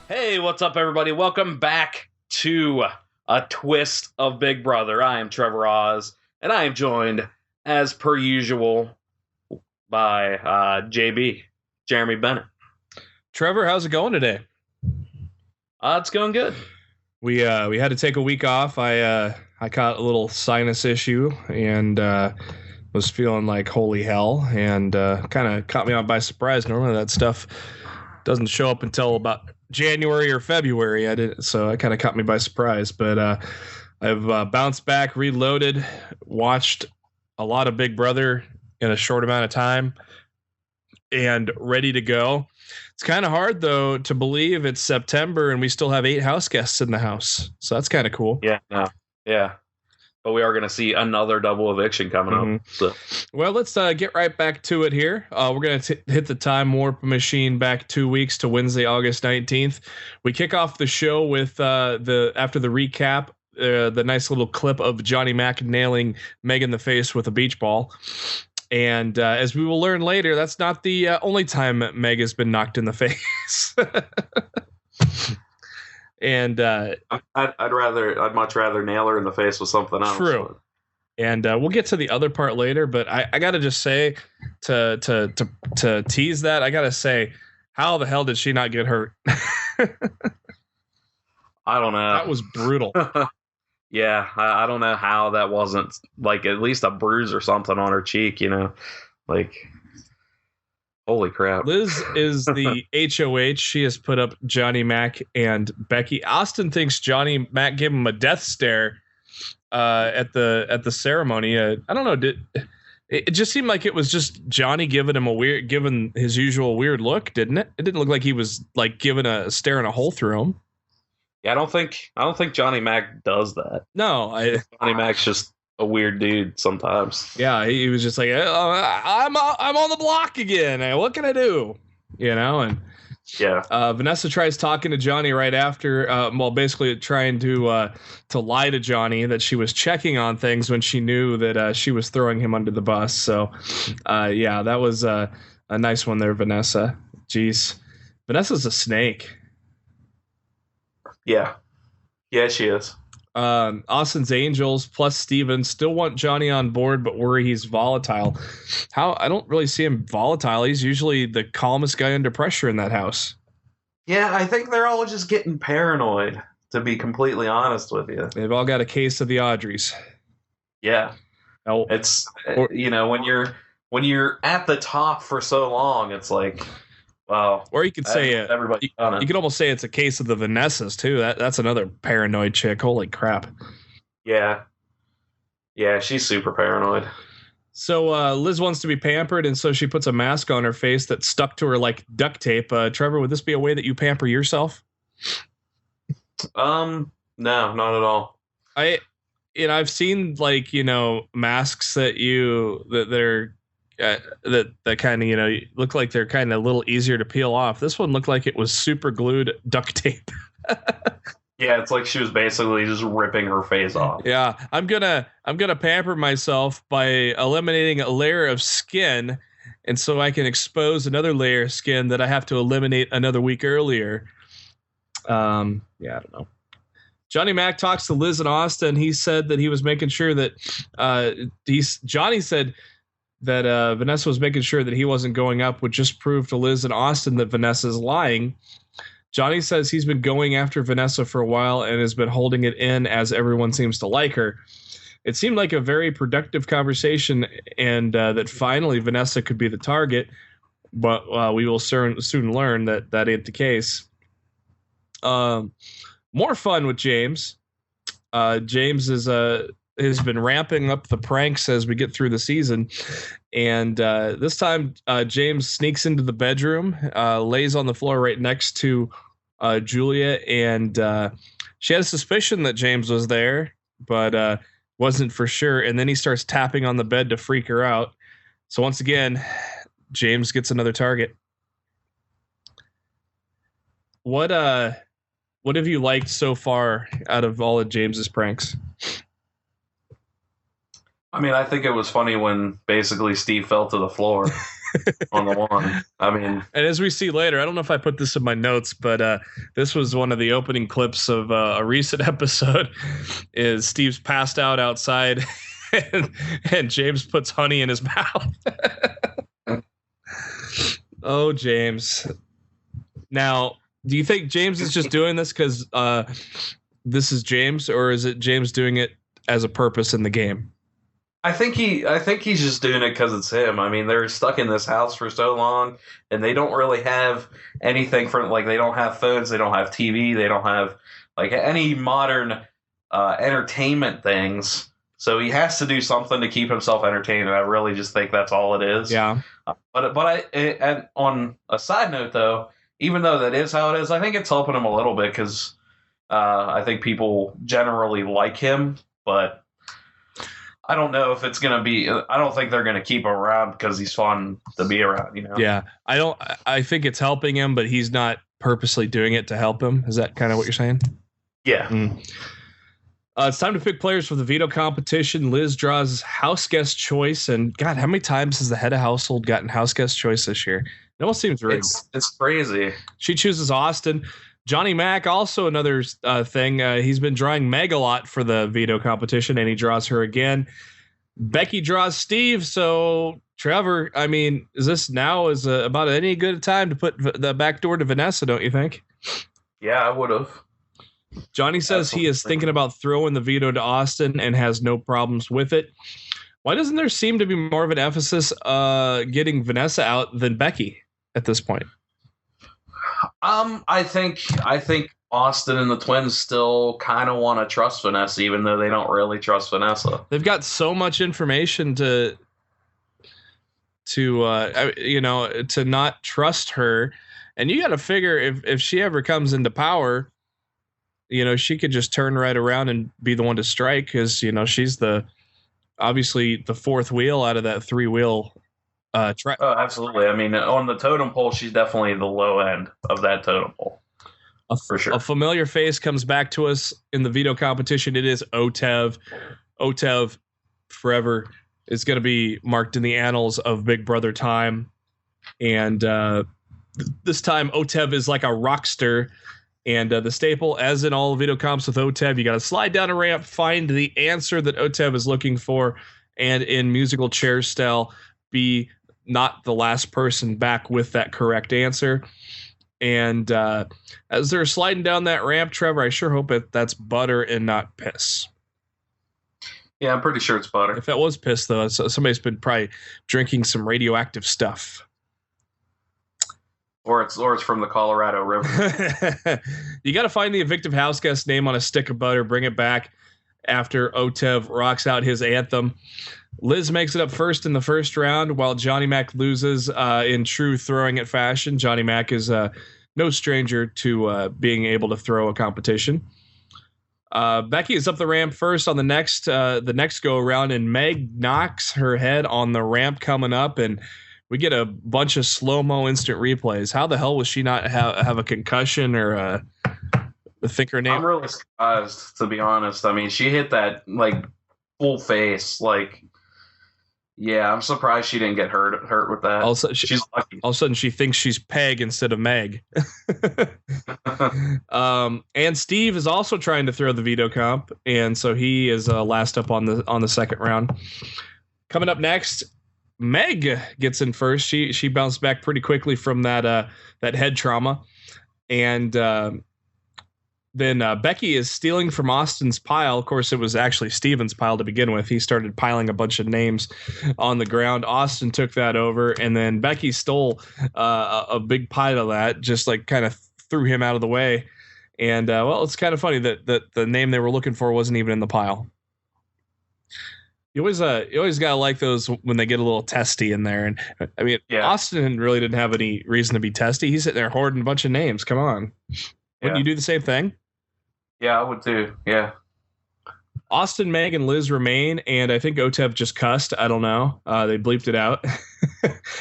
Hey, what's up, everybody? Welcome back to A Twist of Big Brother. I am Trevor Oz, and I am joined, as per usual, by JB, Jeremy Bennett. Trevor, how's it going today? It's going good. We had to take a week off. I caught a little sinus issue and was feeling like holy hell, and kind of caught me out by surprise. Normally that stuff doesn't show up until about January or February. So it kind of caught me by surprise. But I've bounced back, reloaded, watched a lot of Big Brother in a short amount of time, and ready to go. It's kind of hard, though, to believe it's September and we still have 8 house guests in the house. So that's kind of cool. Yeah. But we are going to see another double eviction coming up. So. Well, let's get right back to it here. We're going to hit the time warp machine back 2 weeks to Wednesday, August 19th. We kick off the show with after the recap, the nice little clip of Johnny Mac nailing Meg in the face with a beach ball. And as we will learn later, that's not the only time Meg has been knocked in the face. And I'd much rather nail her in the face with something else. True. And we'll get to the other part later, but I gotta just say, to tease that, I gotta say, how the hell did she not get hurt? I don't know. That was brutal. Yeah, I don't know how that wasn't like at least a bruise or something on her cheek, like holy crap. Liz is the HOH. She has put up Johnny Mac and Becky. Austin thinks Johnny Mac gave him a death stare at the ceremony. I don't know. It just seemed like it was just Johnny giving his usual weird look, didn't it? It didn't look like he was like giving a staring a hole through him. Yeah, I don't think Johnny Mac does that. No, Johnny Mac's just a weird dude sometimes. Yeah, he was just like, I'm on the block again. What can I do? And yeah. Vanessa tries talking to Johnny right after, basically trying to lie to Johnny that she was checking on things when she knew that she was throwing him under the bus. So, yeah, that was a nice one there, Vanessa. Jeez, Vanessa's a snake. Yeah, she is. Austin's Angels plus Steven still want Johnny on board, but worry he's volatile. I don't really see him volatile. He's usually the calmest guy under pressure in that house. Yeah, I think they're all just getting paranoid, to be completely honest with you. They've all got a case of the Audreys. Yeah. It's when you're at the top for so long, it's like, wow. Or you could say everybody. You could almost say it's a case of the Vanessas too. That's another paranoid chick. Holy crap. Yeah, she's super paranoid. So Liz wants to be pampered, and so she puts a mask on her face that's stuck to her like duct tape. Trevor, would this be a way that you pamper yourself? No, not at all. I've seen masks that they're that kind of look like they're kind of a little easier to peel off. This one looked like it was super glued duct tape. Yeah, it's like she was basically just ripping her face off. Yeah, I'm gonna pamper myself by eliminating a layer of skin, and so I can expose another layer of skin that I have to eliminate another week earlier. Yeah, I don't know. Johnny Mac talks to Liz and Austin. He said that he was making sure that Johnny said that Vanessa was making sure that he wasn't going up would just prove to Liz and Austin that Vanessa's lying. Johnny says he's been going after Vanessa for a while and has been holding it in as everyone seems to like her. It seemed like a very productive conversation, and that finally Vanessa could be the target, but we will soon learn that ain't the case. More fun with James. James has been ramping up the pranks as we get through the season. And this time, James sneaks into the bedroom, lays on the floor right next to Julia, and she had a suspicion that James was there, but wasn't for sure. And then he starts tapping on the bed to freak her out. So once again, James gets another target. What have you liked so far out of all of James's pranks? I mean, I think it was funny when basically Steve fell to the floor. on the lawn. I mean, and as we see later, I don't know if I put this in my notes, but this was one of the opening clips of a recent episode. Is Steve's passed out outside, and James puts honey in his mouth. Oh, James. Now, do you think James is just doing this because this is James, or is it James doing it as a purpose in the game? I think he's just doing it because it's him. I mean, they're stuck in this house for so long, and they don't really have anything for, like, they don't have phones, they don't have TV, they don't have like any modern entertainment things. So he has to do something to keep himself entertained, and I really just think that's all it is. Yeah. And on a side note, though, even though that is how it is, I think it's helping him a little bit because I think people generally like him, but I don't know if it's going to be. I don't think they're going to keep him around because he's fun to be around. You know? Yeah, I think it's helping him, but he's not purposely doing it to help him. Is that kind of what you're saying? Yeah. It's time to pick players for the veto competition. Liz draws house guest choice, and God, how many times has the head of household gotten house guest choice this year? It almost seems rigged. It's crazy. She chooses Austin. Johnny Mac, also another thing. He's been drawing Meg a lot for the veto competition, and he draws her again. Becky draws Steve. So, Trevor, I mean, is this now about any good time to put the back door to Vanessa, don't you think? Yeah, I would have. Johnny says he is thinking about throwing the veto to Austin and has no problems with it. Why doesn't there seem to be more of an emphasis getting Vanessa out than Becky at this point? I think Austin and the twins still kind of want to trust Vanessa, even though they don't really trust Vanessa. They've got so much information to not trust her, and you got to figure if she ever comes into power, she could just turn right around and be the one to strike because she's obviously the fourth wheel out of that three-wheel. Oh, absolutely. I mean, on the totem pole, she's definitely the low end of that totem pole. For sure. A familiar face comes back to us in the veto competition. It is Otev. Otev forever is going to be marked in the annals of Big Brother time. And this time, Otev is like a rockster. And the staple, as in all veto comps with Otev, you got to slide down a ramp, find the answer that Otev is looking for, and in musical chair style, be not the last person back with that correct answer. And as they're sliding down that ramp, Trevor, I sure hope that's butter and not piss. Yeah, I'm pretty sure it's butter. If that was piss, though, somebody's been probably drinking some radioactive stuff. Or it's from the Colorado River. You got to find the evictive house guest name on a stick of butter, bring it back after Otev rocks out his anthem. Liz makes it up first in the first round, while Johnny Mac loses in true throwing it fashion. Johnny Mac is no stranger to being able to throw a competition. Becky is up the ramp first on the next go around, and Meg knocks her head on the ramp coming up, and we get a bunch of slow-mo instant replays. How the hell was she not have a concussion or think her name? I'm really surprised, to be honest. I mean, she hit that like full face, like. Yeah, I'm surprised she didn't get hurt with that. Also, she's lucky. All of a sudden, she thinks she's Peg instead of Meg. And Steve is also trying to throw the veto comp, and so he is last up on the second round. Coming up next, Meg gets in first. She bounced back pretty quickly from that head trauma, and then Becky is stealing from Austin's pile. Of course, it was actually Steven's pile to begin with. He started piling a bunch of names on the ground. Austin took that over, and then Becky stole a big pile of that, just like kind of threw him out of the way. And, it's kind of funny that the name they were looking for wasn't even in the pile. You always got to like those when they get a little testy in there. And I mean, yeah. Austin really didn't have any reason to be testy. He's sitting there hoarding a bunch of names. Come on. Wouldn't you do the same thing? Yeah, I would too. Yeah. Austin, Meg, and Liz remain, and I think Otev just cussed. I don't know. They bleeped it out.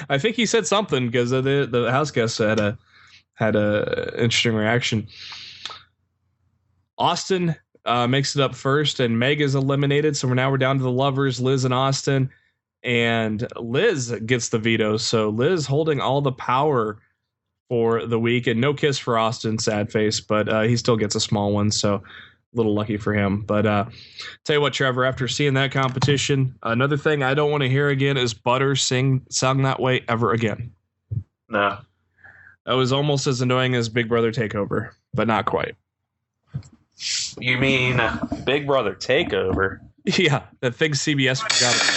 I think he said something because the house guest had a interesting reaction. Austin makes it up first, and Meg is eliminated. So we're down to the lovers, Liz and Austin. and Liz gets the veto. So Liz holding all the power for the week, and no kiss for Austin, sad face, but he still gets a small one. So a little lucky for him. But tell you what, Trevor, after seeing that competition, another thing I don't want to hear again is Butter sung that way ever again. No. That was almost as annoying as Big Brother Takeover, but not quite. You mean Big Brother Takeover? Yeah, that thing CBS forgot about.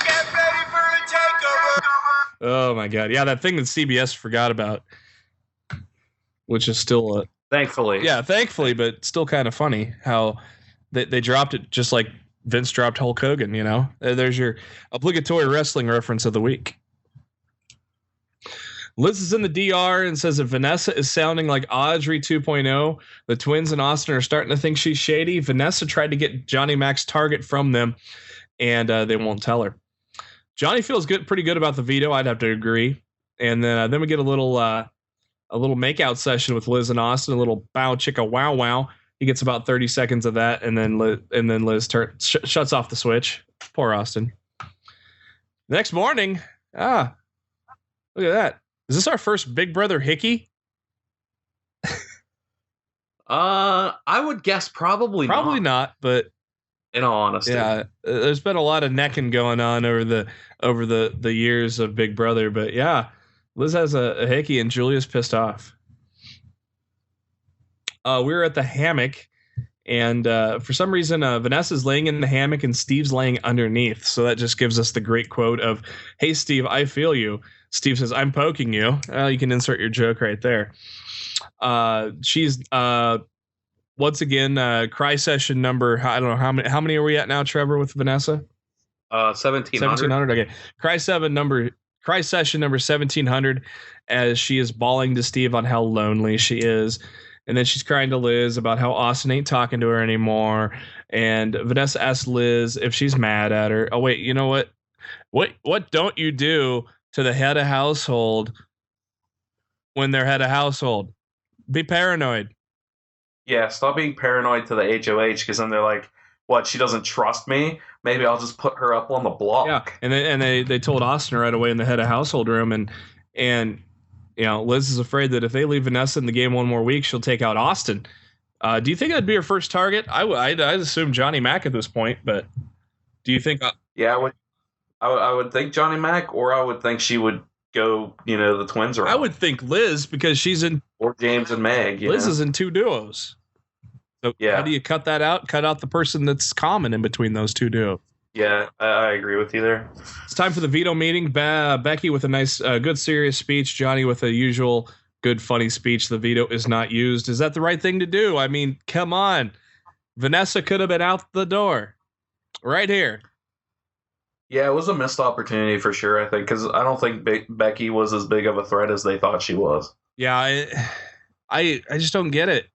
Get ready for a takeover! Oh my god, yeah, that thing that CBS forgot about, which is still thankfully. Yeah, thankfully, but still kind of funny how they dropped it just like Vince dropped Hulk Hogan. You know, there's your obligatory wrestling reference of the week. Liz is in the DR and says that Vanessa is sounding like Audrey 2.0. The twins and Austin are starting to think she's shady. Vanessa tried to get Johnny Mac's target from them, and they won't tell her. Johnny feels pretty good about the veto. I'd have to agree. And then we get a little makeout session with Liz and Austin. A little bow chicka wow wow. He gets about 30 seconds of that, and then Liz shuts off the switch. Poor Austin. Next morning, look at that. Is this our first Big Brother hickey? I would guess probably not, but in all honesty, yeah, there's been a lot of necking going on over the years of Big Brother, but yeah, Liz has a hickey and Julia's pissed off. We're at the hammock, and for some reason, Vanessa's laying in the hammock and Steve's laying underneath. So that just gives us the great quote of, "Hey, Steve, I feel you." Steve says, "I'm poking you." You can insert your joke right there. She's once again cry session number. I don't know how many are we at now, Trevor, with Vanessa? 1700. 1700. Okay, cry session number 1700, as she is bawling to Steve on how lonely she is. And then she's crying to Liz about how Austin ain't talking to her anymore. And Vanessa asks Liz if she's mad at her. Oh, wait, you know what? What don't you do to the head of household when they're head of household? Be paranoid. Yeah, stop being paranoid to the HOH, because then they're like, what, she doesn't trust me? Maybe I'll just put her up on the block. Yeah, and they told Austin right away in the head of household room, and you know, Liz is afraid that if they leave Vanessa in the game one more week, she'll take out Austin. Do you think that'd be her first target? I'd assume Johnny Mac at this point, but do you think? Yeah, I would think Johnny Mac, or I would think she would go, the twins around. I would think Liz, because she's in, or James and Meg. Liz is in two duos. So yeah, how do you cut that out? Cut out the person that's common in between those two duos. Yeah, I agree with you there. It's time for the veto meeting. Becky with a nice, good, serious speech. Johnny with a usual good, funny speech. The veto is not used. Is that the right thing to do? I mean, come on. Vanessa could have been out the door right here. Yeah, it was a missed opportunity for sure, I think, because I don't think Becky was as big of a threat as they thought she was. Yeah, I just don't get it.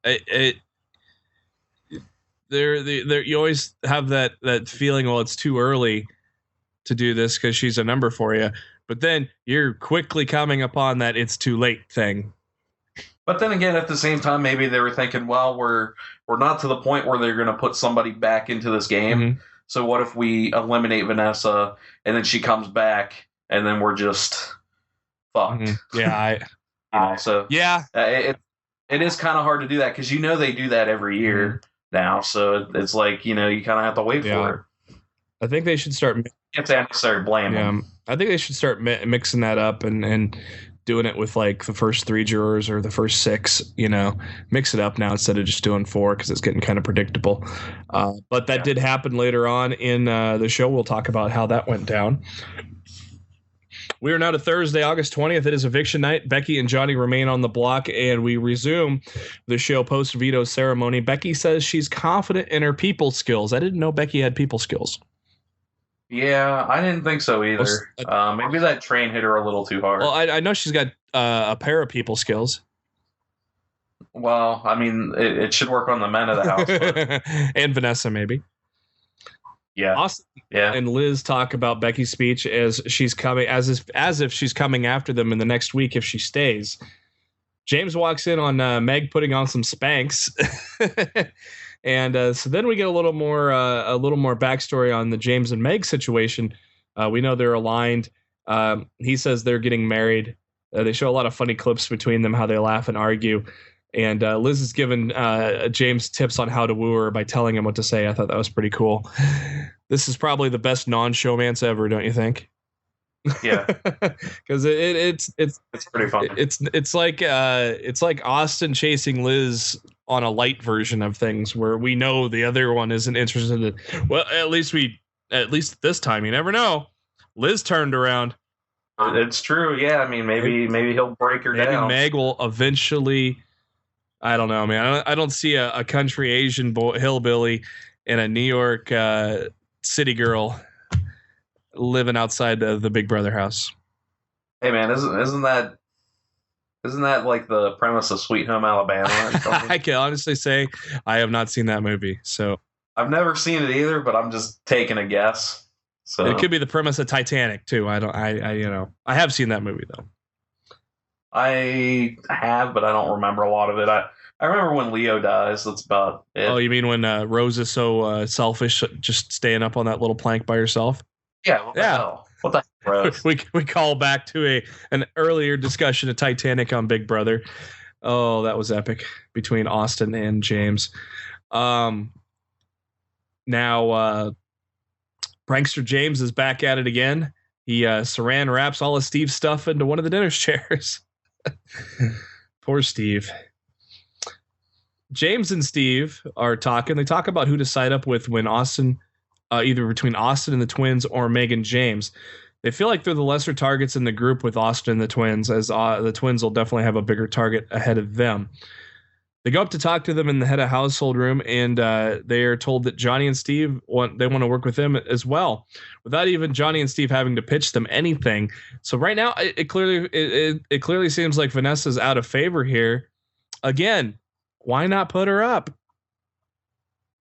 You always have that feeling, well, it's too early to do this because she's a number for you, but then you're quickly coming upon that it's too late thing. But then again, at the same time, maybe they were thinking, well, we're not to the point where they're going to put somebody back into this game. Mm-hmm. So what if we eliminate Vanessa and then she comes back and then we're just fucked? Mm-hmm. Yeah, it is kind of hard to do that because they do that every year. Mm-hmm. Now, so it's like, you kind of have to wait for it. I think they should start. It's unnecessary blame. Yeah, I think they should start mixing that up and doing it with like the first 3 jurors or the first 6. Mix it up now instead of just doing 4 because it's getting kind of predictable. But that did happen later on in the show. We'll talk about how that went down. We are now to Thursday, August 20th. It is eviction night. Becky and Johnny remain on the block, and we resume the show post-veto ceremony. Becky says she's confident in her people skills. I didn't know Becky had people skills. Yeah, I didn't think so either. Maybe that train hit her a little too hard. Well, I know she's got a pair of people skills. Well, I mean, it should work on the men of the house. And Vanessa, maybe. Yeah. Austin and Liz talk about Becky's speech as she's coming, as if she's coming after them in the next week if she stays. James walks in on Meg putting on some Spanx, and so then we get a little more backstory on the James and Meg situation. We know they're aligned. He says they're getting married. They show a lot of funny clips between them, how they laugh and argue. And Liz has given James tips on how to woo her by telling him what to say. I thought that was pretty cool. This is probably the best non-showmance ever, don't you think? Yeah, because it's pretty funny. It's like Austin chasing Liz on a light version of things, where we know the other one isn't interested in. Well, at least this time, you never know. Liz turned around. It's true. Yeah, I mean, maybe he'll break her down. Maybe Meg will eventually. I don't know, man. I don't see a country Asian hillbilly and a New York city girl living outside the Big Brother house. Hey, man, isn't that like the premise of Sweet Home Alabama? I can honestly say I have not seen that movie, so I've never seen it either. But I'm just taking a guess. So it could be the premise of Titanic too. I have seen that movie though. I have, but I don't remember a lot of it. I remember when Leo dies. That's about it. Oh, you mean when Rose is so selfish, just staying up on that little plank by herself? Yeah. What the hell? What the hell, Rose? we call back to an earlier discussion of Titanic on Big Brother. Oh, that was epic between Austin and James. Now, prankster James is back at it again. He saran wraps all of Steve's stuff into one of the dinner chairs. Poor Steve. James and Steve are talking. They talk about who to side up with when Austin, either between Austin and the twins or Meg and James. They feel like they're the lesser targets in the group with Austin and the twins, as the twins will definitely have a bigger target ahead of them. They go up to talk to them in the head of household room, and they are told that Johnny and Steve want to work with them as well, without even Johnny and Steve having to pitch them anything. So right now, it clearly seems like Vanessa's out of favor here. Again, why not put her up?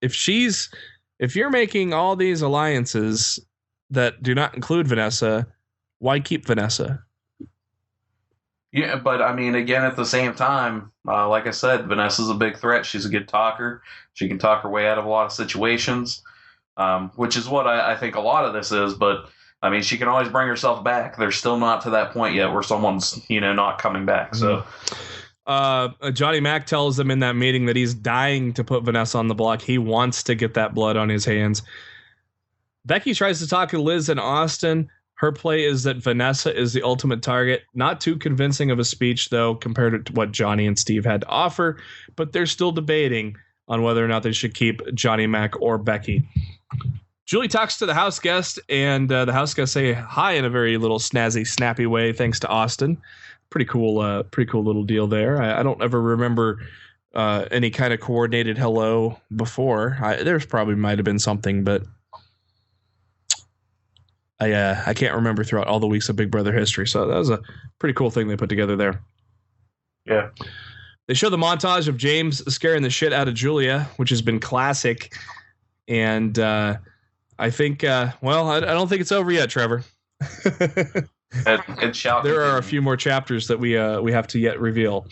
If you're making all these alliances that do not include Vanessa, why keep Vanessa? Yeah, but I mean, again, at the same time, like I said, Vanessa's a big threat. She's a good talker. She can talk her way out of a lot of situations, which is what I think a lot of this is. But I mean, she can always bring herself back. They're still not to that point yet where someone's, not coming back. So Johnny Mac tells them in that meeting that he's dying to put Vanessa on the block. He wants to get that blood on his hands. Becky tries to talk to Liz and Austin. Her play is that Vanessa is the ultimate target. Not too convincing of a speech, though, compared to what Johnny and Steve had to offer, but they're still debating on whether or not they should keep Johnny Mac or Becky. Julie talks to the house guest, and the house guests say hi in a very little snazzy, snappy way, thanks to Austin. Pretty cool little deal there. I don't ever remember any kind of coordinated hello before. There's probably might have been something, but I can't remember throughout all the weeks of Big Brother history. So that was a pretty cool thing they put together there. Yeah. They show the montage of James scaring the shit out of Julia, which has been classic. And I think, I don't think it's over yet, Trevor. There are a few more chapters that we have to yet reveal.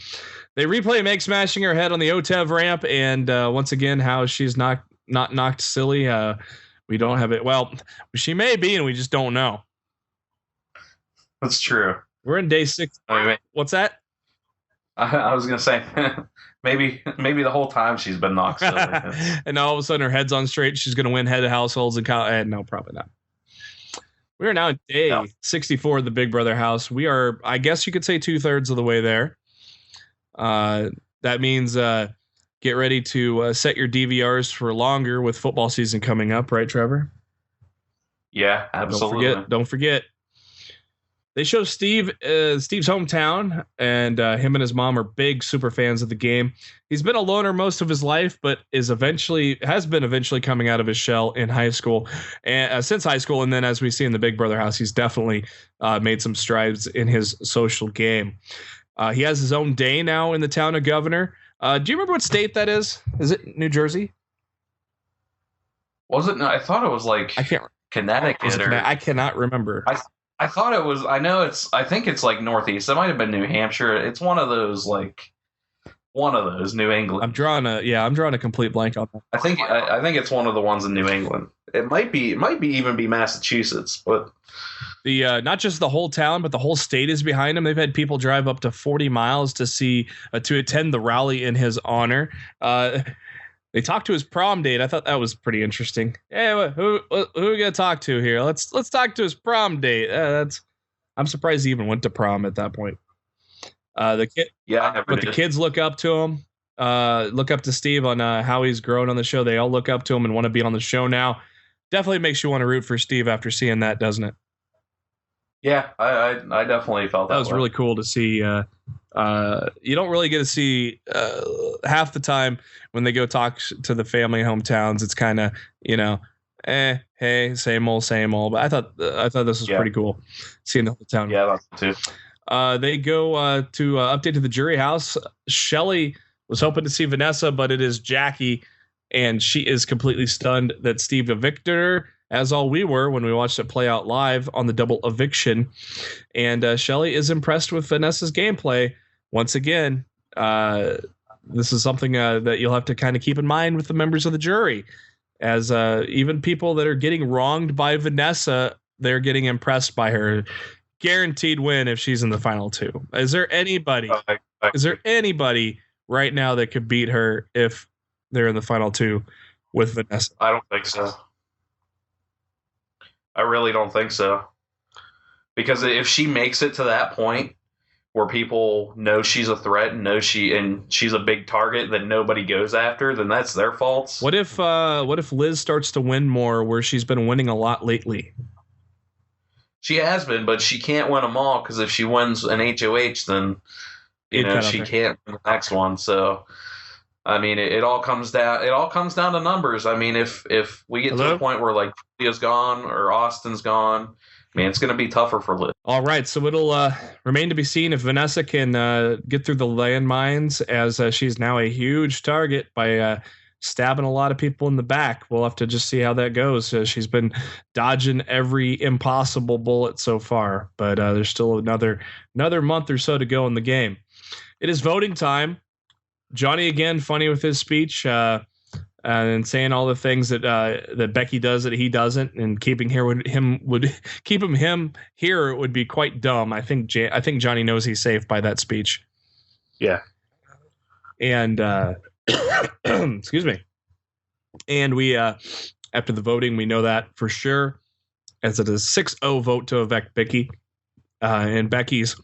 They replay Meg smashing her head on the OTEV ramp, and once again, how she's not knocked silly. We don't have it. Well, she may be, and we just don't know. That's true. We're in day 6. What's that? I was gonna say maybe the whole time she's been knocked silly. And now all of a sudden her head's on straight. She's gonna win head of households and no, probably not. We are now in day 64 of the Big Brother house. We are, I guess you could say, 2/3 of the way there. That means get ready to set your DVRs for longer with football season coming up, right, Trevor? Yeah, absolutely. Don't forget. They show Steve's hometown, and him and his mom are big super fans of the game. He's been a loner most of his life, but has been eventually coming out of his shell in high school, and since high school. And then, as we see in the Big Brother house, he's definitely made some strides in his social game. He has his own day now in the town of Governor. Do you remember what state that is? Is it New Jersey? Was it? No, I thought it was like Connecticut. I cannot remember. I thought it was. I think it's like Northeast. It might have been New Hampshire. It's one of those like One of those, New England. I'm drawing a complete blank on that. I think it's one of the ones in New England. It might be even be Massachusetts, but The not just the whole town, but the whole state is behind him. They've had people drive up to 40 miles to attend the rally in his honor. They talked to his prom date. I thought that was pretty interesting. Hey, who are we gonna talk to here? Let's talk to his prom date. I'm surprised he even went to prom at that point. The kids look up to him. Look up to Steve on how he's grown on the show. They all look up to him and want to be on the show now. Definitely makes you want to root for Steve after seeing that, doesn't it? Yeah, I definitely felt that. That was really cool to see. You don't really get to see half the time when they go talk to the family hometowns. It's kind of, hey, same old. But I thought this was pretty cool, seeing the whole town. Yeah, that's too. They go to update to the jury house. Shelley was hoping to see Vanessa, but it is Jackie, and she is completely stunned that Steve evicted her, as all we were when we watched it play out live on the double eviction. And Shelley is impressed with Vanessa's gameplay. Once again, this is something that you'll have to kind of keep in mind with the members of the jury, as even people that are getting wronged by Vanessa, they're getting impressed by her. Guaranteed win if she's in the final two. Is there anybody right now that could beat her if they're in the final two with Vanessa? I don't think so. I really don't think so. Because if she makes it to that point where people know she's a threat and she's a big target that nobody goes after, then that's their fault. What if Liz starts to win more where she's been winning a lot lately? She has been, but she can't win them all, because if she wins an HOH, then she can't win the next one. So, I mean, it all comes down to numbers. I mean, if we get to the point where like Julia's gone or Austin's gone, man, it's going to be tougher for Liz. All right, so it'll remain to be seen if Vanessa can get through the landmines, as she's now a huge target by stabbing a lot of people in the back. We'll have to just see how that goes. She's been dodging every impossible bullet so far, but there's still another month or so to go in the game. It is voting time. Johnny again, funny with his speech and saying all the things that Becky does that he doesn't, and keeping him here. It would be quite dumb. I think Johnny knows he's safe by that speech. Yeah, and. Excuse me. And we, after the voting, we know that for sure, as it is 6-0 vote to evict Becky. And Becky's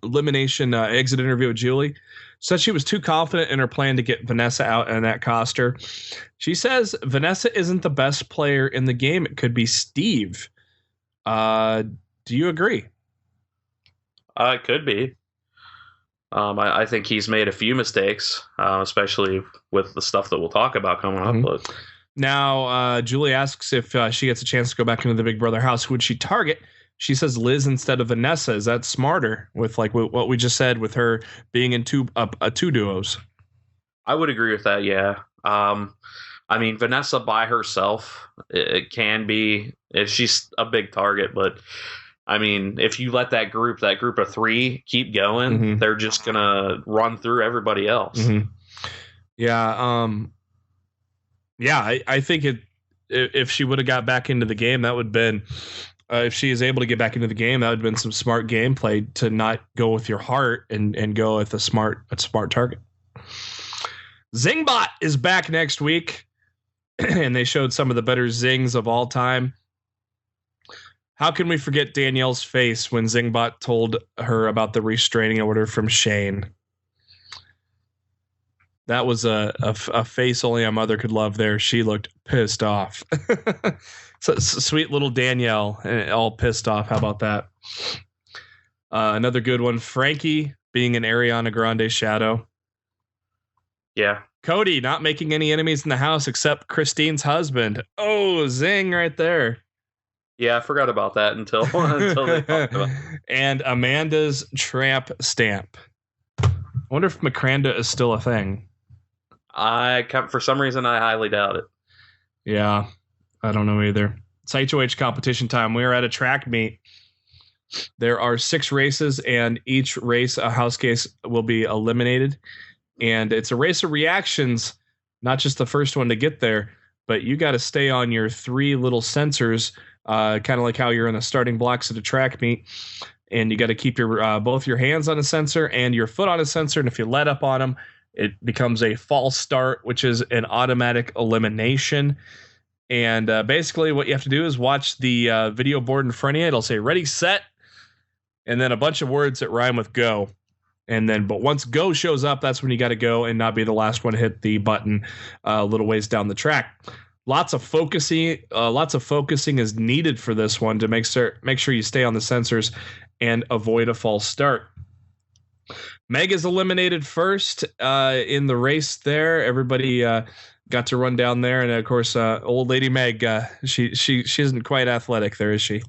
elimination exit interview with Julie said she was too confident in her plan to get Vanessa out, and that cost her. She says Vanessa isn't the best player in the game. It could be Steve. Do you agree? It could be. I think he's made a few mistakes, especially with the stuff that we'll talk about coming up. But now, Julie asks if she gets a chance to go back into the Big Brother house, who would she target? She says Liz instead of Vanessa. Is that smarter with like what we just said with her being in two duos? I would agree with that. Yeah. I mean, Vanessa by herself, it can be if she's a big target, but. I mean, if you let that group of three keep going, they're just going to run through everybody else. Yeah. I think if she would have got back into the game, that would have been, if she is able to get back into the game, that would have been some smart gameplay to not go with your heart and go with a smart target. Zingbot is back next week, and they showed some of the better zings of all time. How can we forget Danielle's face when Zingbot told her about the restraining order from Shane? That was a face only a mother could love there. She looked pissed off. So, sweet little Danielle, all pissed off. How about that? Another good one. Frankie being an Ariana Grande shadow. Yeah. Cody not making any enemies in the house except Christine's husband. Oh, zing right there. Yeah, I forgot about that until they talked about it. And Amanda's tramp stamp. I wonder if Macranda is still a thing. For some reason, I highly doubt it. Yeah, I don't know either. It's HOH competition time. We are at a track meet. There are 6 races, and each race, a house case will be eliminated. And it's a race of reactions, not just the first one to get there, but you got to stay on your 3 little sensors, kind of like how you're in the starting blocks at a track meet. And you got to keep your both your hands on a sensor and your foot on a sensor. And if you let up on them, it becomes a false start, which is an automatic elimination. And basically what you have to do is watch the video board in front of you. It'll say ready, set, and then a bunch of words that rhyme with go. But once go shows up, that's when you got to go and not be the last one to hit the button a little ways down the track. Lots of focusing is needed for this one to make sure you stay on the sensors and avoid a false start. Meg is eliminated first in the race there. Everybody got to run down there, and of course, old lady Meg, she isn't quite athletic there, is she?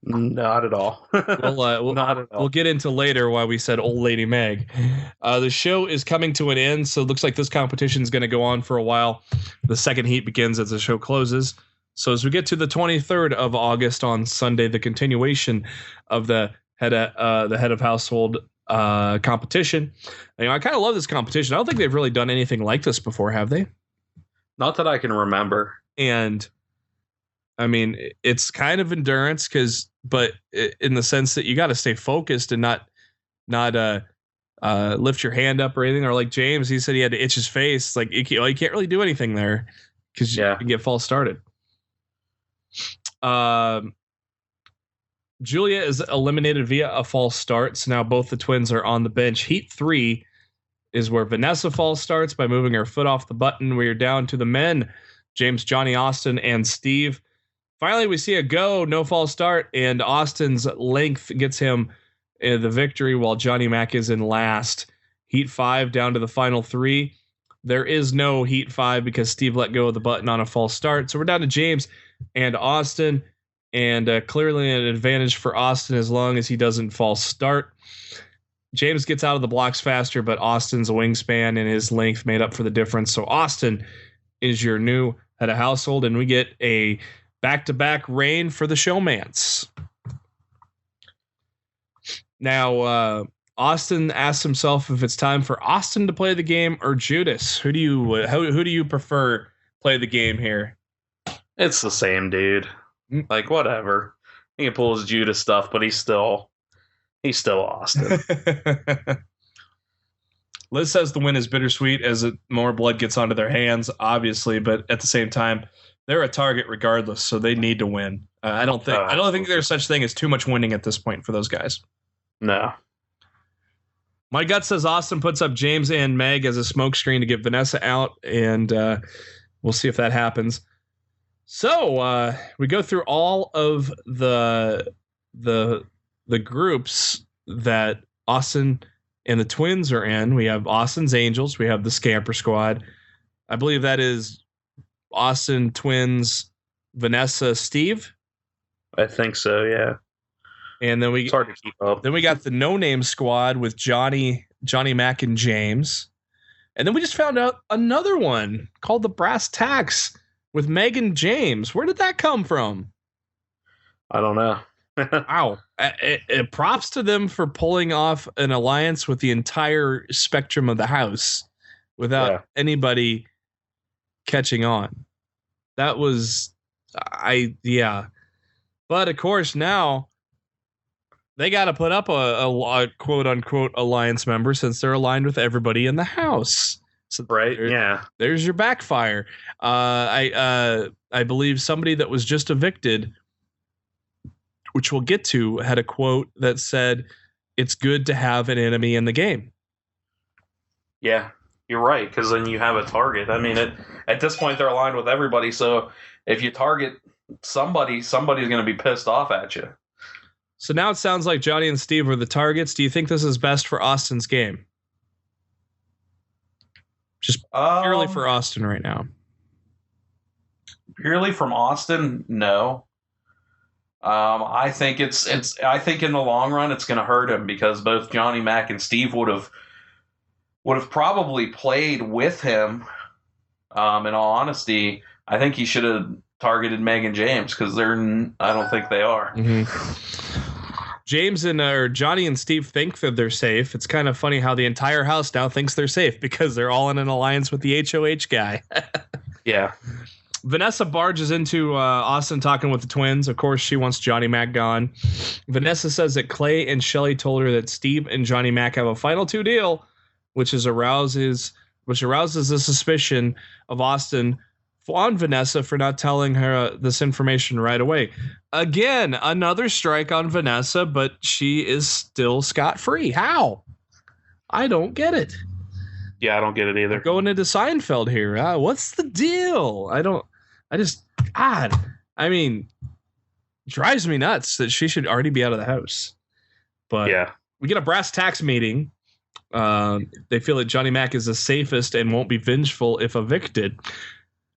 Not at all. Not at all. We'll get into later why we said old lady Meg. The show is coming to an end, so it looks like this competition is going to go on for a while. The second heat begins as the show closes. So as we get to the 23rd of August on Sunday, the continuation of the head of household competition. I kind of love this competition. I don't think they've really done anything like this before, have they? Not that I can remember. And I mean, it's kind of endurance but in the sense that you got to stay focused and not lift your hand up or anything. Or like James, he said he had to itch his face. Like you can't really do anything there because you can get false started. Julia is eliminated via a false start. So now both the twins are on the bench. Heat 3 is where Vanessa false starts by moving her foot off the button. We are down to the men, James, Johnny, Austin, and Steve. Finally, we see a go, no false start, and Austin's length gets him the victory while Johnny Mac is in last. Heat 5 down to the final 3. There is no Heat 5 because Steve let go of the button on a false start. So we're down to James and Austin, and clearly an advantage for Austin as long as he doesn't false start. James gets out of the blocks faster, but Austin's wingspan and his length made up for the difference. So Austin is your new head of household, and we get a back-to-back reign for the Showmance. Now, Austin asks himself if it's time for Austin to play the game or Judas. Who do you prefer play the game here? It's the same dude. Like, whatever. He can pull his Judas stuff, but he's still Austin. Liz says the win is bittersweet as more blood gets onto their hands, obviously, but at the same time, they're a target regardless, so they need to win. I don't think there's such thing as too much winning at this point for those guys. No. My gut says Austin puts up James and Meg as a smokescreen to get Vanessa out, and we'll see if that happens. So we go through all of the groups that Austin and the twins are in. We have Austin's Angels. We have the Scamper Squad. I believe that is Austin, twins, Vanessa, Steve. I think so, yeah. And then it's hard to keep up. Then we got the No Name Squad with Johnny, Mac, and James. And then we just found out another one called the Brass Tacks with Meg and James. Where did that come from? I don't know. Wow. Props to them for pulling off an alliance with the entire spectrum of the house without anybody catching on. That was, But of course now they got to put up a quote unquote alliance member since they're aligned with everybody in the house. So right. Yeah. There's your backfire. I believe somebody that was just evicted, which we'll get to, had a quote that said, "It's good to have an enemy in the game." Yeah, you're right. Because then you have a target. I mean, at this point they're aligned with everybody. So if you target somebody's going to be pissed off at you. So now it sounds like Johnny and Steve are the targets. Do you think this is best for Austin's game? Just purely for Austin right now. Purely from Austin, no. I think I think in the long run it's going to hurt him because both Johnny Mac and Steve would have probably played with him. In all honesty, I think he should have targeted Meg and James because I don't think they are. Mm-hmm. James and or Johnny and Steve think that they're safe. It's kind of funny how the entire house now thinks they're safe because they're all in an alliance with the HOH guy. Yeah. Vanessa barges into Austin talking with the twins. Of course, she wants Johnny Mac gone. Vanessa says that Clay and Shelly told her that Steve and Johnny Mac have a final two deal, which arouses the suspicion of Austin on Vanessa for not telling her this information right away. Again, another strike on Vanessa, but she is still scot-free. How? I don't get it. Yeah, I don't get it either. Going into Seinfeld here. What's the deal? Drives me nuts that she should already be out of the house. But yeah, we get a brass tacks meeting. They feel that Johnny Mac is the safest and won't be vengeful if evicted.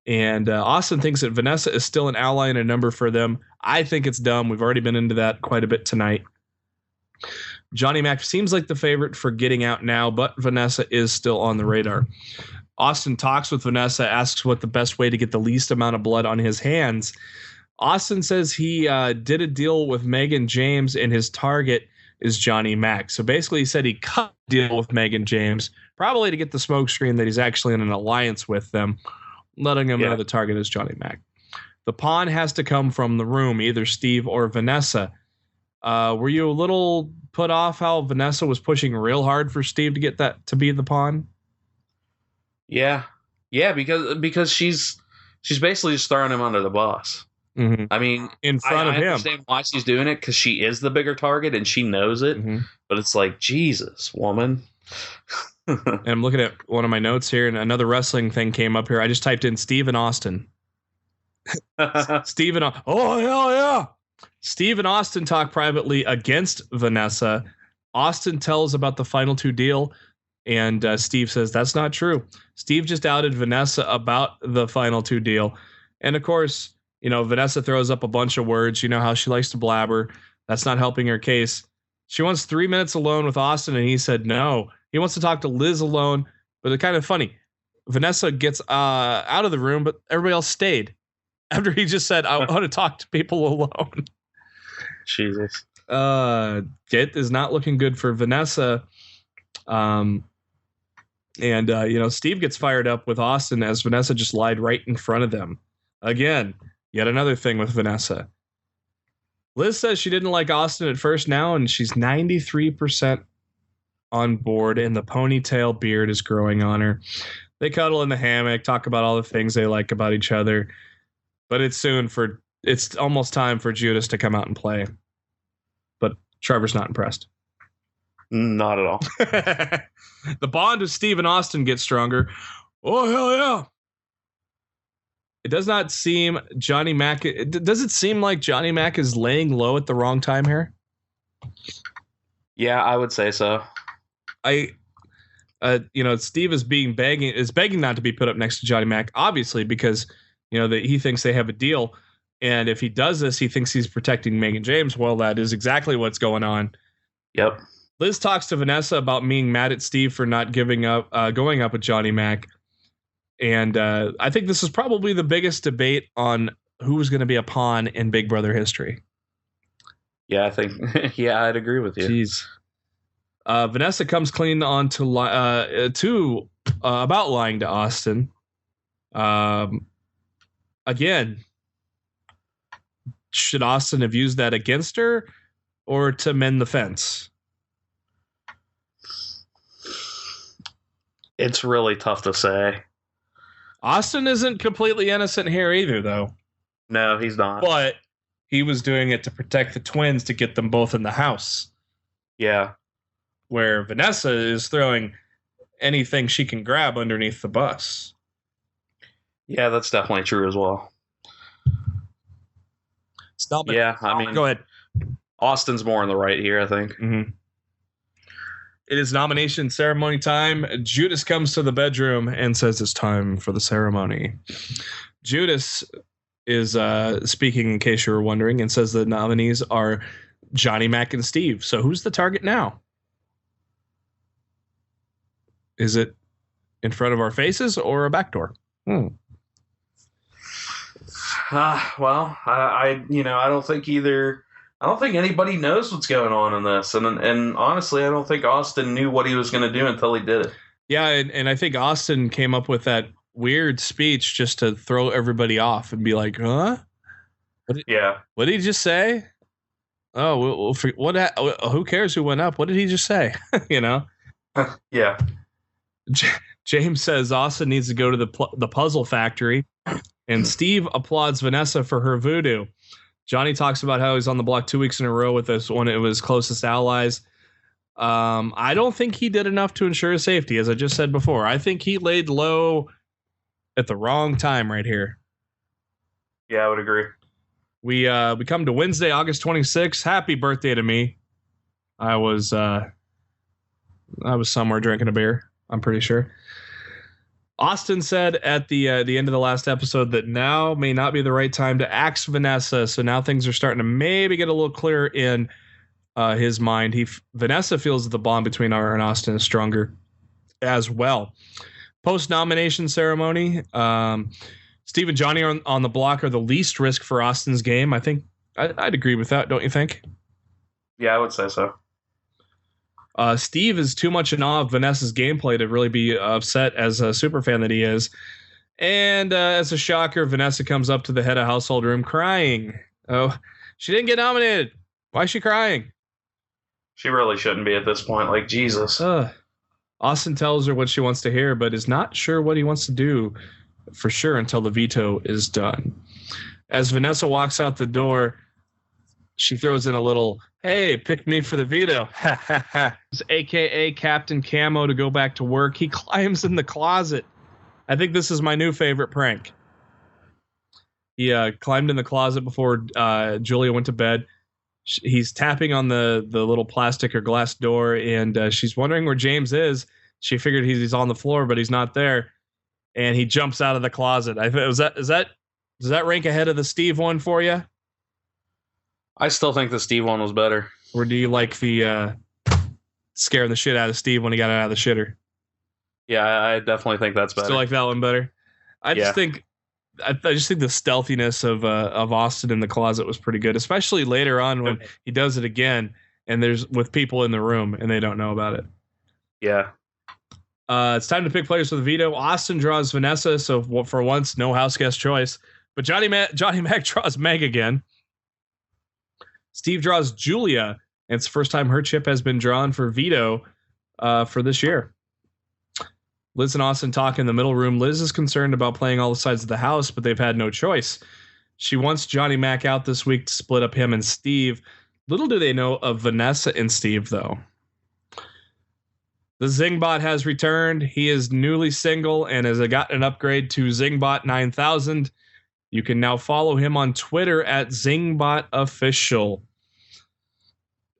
And Austin thinks that Vanessa is still an ally and a number for them. I think it's dumb. We've already been into that quite a bit tonight. Johnny Mac seems like the favorite for getting out now, but Vanessa is still on the radar. Austin talks with Vanessa, asks what the best way to get the least amount of blood on his hands. Austin says he did a deal with Megan James and his target is Johnny Mac. So basically he said he cut a deal with Megan James, probably to get the smoke screen that he's actually in an alliance with them, letting him know the target is Johnny Mac. The pawn has to come from the room, either Steve or Vanessa. Were you a little put off how Vanessa was pushing real hard for Steve to get that to be the pawn? Yeah, because she's basically just throwing him under the bus. Mm-hmm. I mean, in front of him. I understand why she's doing it because she is the bigger target and she knows it. Mm-hmm. But it's like, Jesus, woman. And I'm looking at one of my notes here, and another wrestling thing came up here. I just typed in Steve and Austin. Steve and oh hell yeah! Steve and Austin talk privately against Vanessa. Austin tells about the final two deal, and Steve says that's not true. Steve just outed Vanessa about the final two deal, and of course, Vanessa throws up a bunch of words. You know how she likes to blabber. That's not helping her case. She wants 3 minutes alone with Austin, and he said no. He wants to talk to Liz alone, but it's kind of funny. Vanessa gets out of the room, but everybody else stayed after he just said, I want to talk to people alone. Jesus. It is not looking good for Vanessa. Steve gets fired up with Austin as Vanessa just lied right in front of them. Again, yet another thing with Vanessa. Liz says she didn't like Austin at first now, and she's 93% on board, and the ponytail beard is growing on her. They cuddle in the hammock, talk about all the things they like about each other, but it's almost time for Judas to come out and play. But Trevor's not impressed. Not at all. The bond with Steve and Austin gets stronger. Oh, hell yeah. It does not seem Johnny Mac. Does it seem like Johnny Mac is laying low at the wrong time here? Yeah, I would say so. Steve is begging not to be put up next to Johnny Mac, obviously, because, that he thinks they have a deal. And if he does this, he thinks he's protecting Megan James. Well, that is exactly what's going on. Yep. Liz talks to Vanessa about being mad at Steve for not going up with Johnny Mac. And I think this is probably the biggest debate on who's going to be a pawn in Big Brother history. Yeah, I think. Yeah, I'd agree with you. Jeez. Vanessa comes clean on about lying to Austin. Again, should Austin have used that against her or to mend the fence? It's really tough to say. Austin isn't completely innocent here either, though. No, he's not. But he was doing it to protect the twins to get them both in the house. Yeah. Where Vanessa is throwing anything she can grab underneath the bus. Yeah, that's definitely true as well. Stop it. Yeah, I mean, go ahead. Austin's more in the right here, I think. Mm-hmm. It is nomination ceremony time. Judas comes to the bedroom and says it's time for the ceremony. Judas is speaking, in case you were wondering, and says the nominees are Johnny Mac and Steve. So who's the target now? Is it in front of our faces or a back door? Well, I don't think either I don't think anybody knows what's going on in this, and honestly, I don't think Austin knew what he was going to do until he did it. Yeah, and I think Austin came up with that weird speech just to throw everybody off and be like, "Huh? What did he just say? Oh, who cares who went up? What did he just say? You know?" Yeah. James says Austin needs to go to the puzzle factory, and Steve applauds Vanessa for her voodoo. Johnny talks about how he's on the block 2 weeks in a row with one of his closest allies. I don't think he did enough to ensure his safety, as I just said before. I think he laid low at the wrong time right here. Yeah, I would agree. We come to Wednesday, August 26th. Happy birthday to me. I was somewhere drinking a beer, I'm pretty sure. Austin said at the end of the last episode that now may not be the right time to axe Vanessa. So now things are starting to maybe get a little clearer in his mind. Vanessa feels that the bond between her and Austin is stronger as well. Post-nomination ceremony, Steve and Johnny on the block are the least risk for Austin's game. I think I'd agree with that, don't you think? Yeah, I would say so. Steve is too much in awe of Vanessa's gameplay to really be upset as a super fan that he is. And as a shocker, Vanessa comes up to the head of household room crying. Oh, she didn't get nominated. Why is she crying? She really shouldn't be at this point. Like, Jesus. Austin tells her what she wants to hear, but is not sure what he wants to do for sure until the veto is done. As Vanessa walks out the door, she throws in a little, "Hey, pick me for the veto." It's AKA Captain Camo to go back to work. He climbs in the closet. I think this is my new favorite prank. He climbed in the closet before Julia went to bed. He's tapping on the little plastic or glass door, and she's wondering where James is. She figured he's on the floor, but he's not there. And he jumps out of the closet. Does that rank ahead of the Steve one for you? I still think the Steve one was better. Or do you like the scaring the shit out of Steve when he got out of the shitter? Yeah, I definitely think that's better. Still like that one better. I just think the stealthiness of Austin in the closet was pretty good, especially later on when he does it again and there's with people in the room and they don't know about it. Yeah. It's time to pick players for the veto. Austin draws Vanessa, so for once, no house guest choice. But Johnny Mac draws Meg again. Steve draws Julia, and it's the first time her chip has been drawn for veto for this year. Liz and Austin talk in the middle room. Liz is concerned about playing all the sides of the house, but they've had no choice. She wants Johnny Mac out this week to split up him and Steve. Little do they know of Vanessa and Steve, though. The Zingbot has returned. He is newly single and has gotten an upgrade to Zingbot 9000. You can now follow him on Twitter at ZingbotOfficial.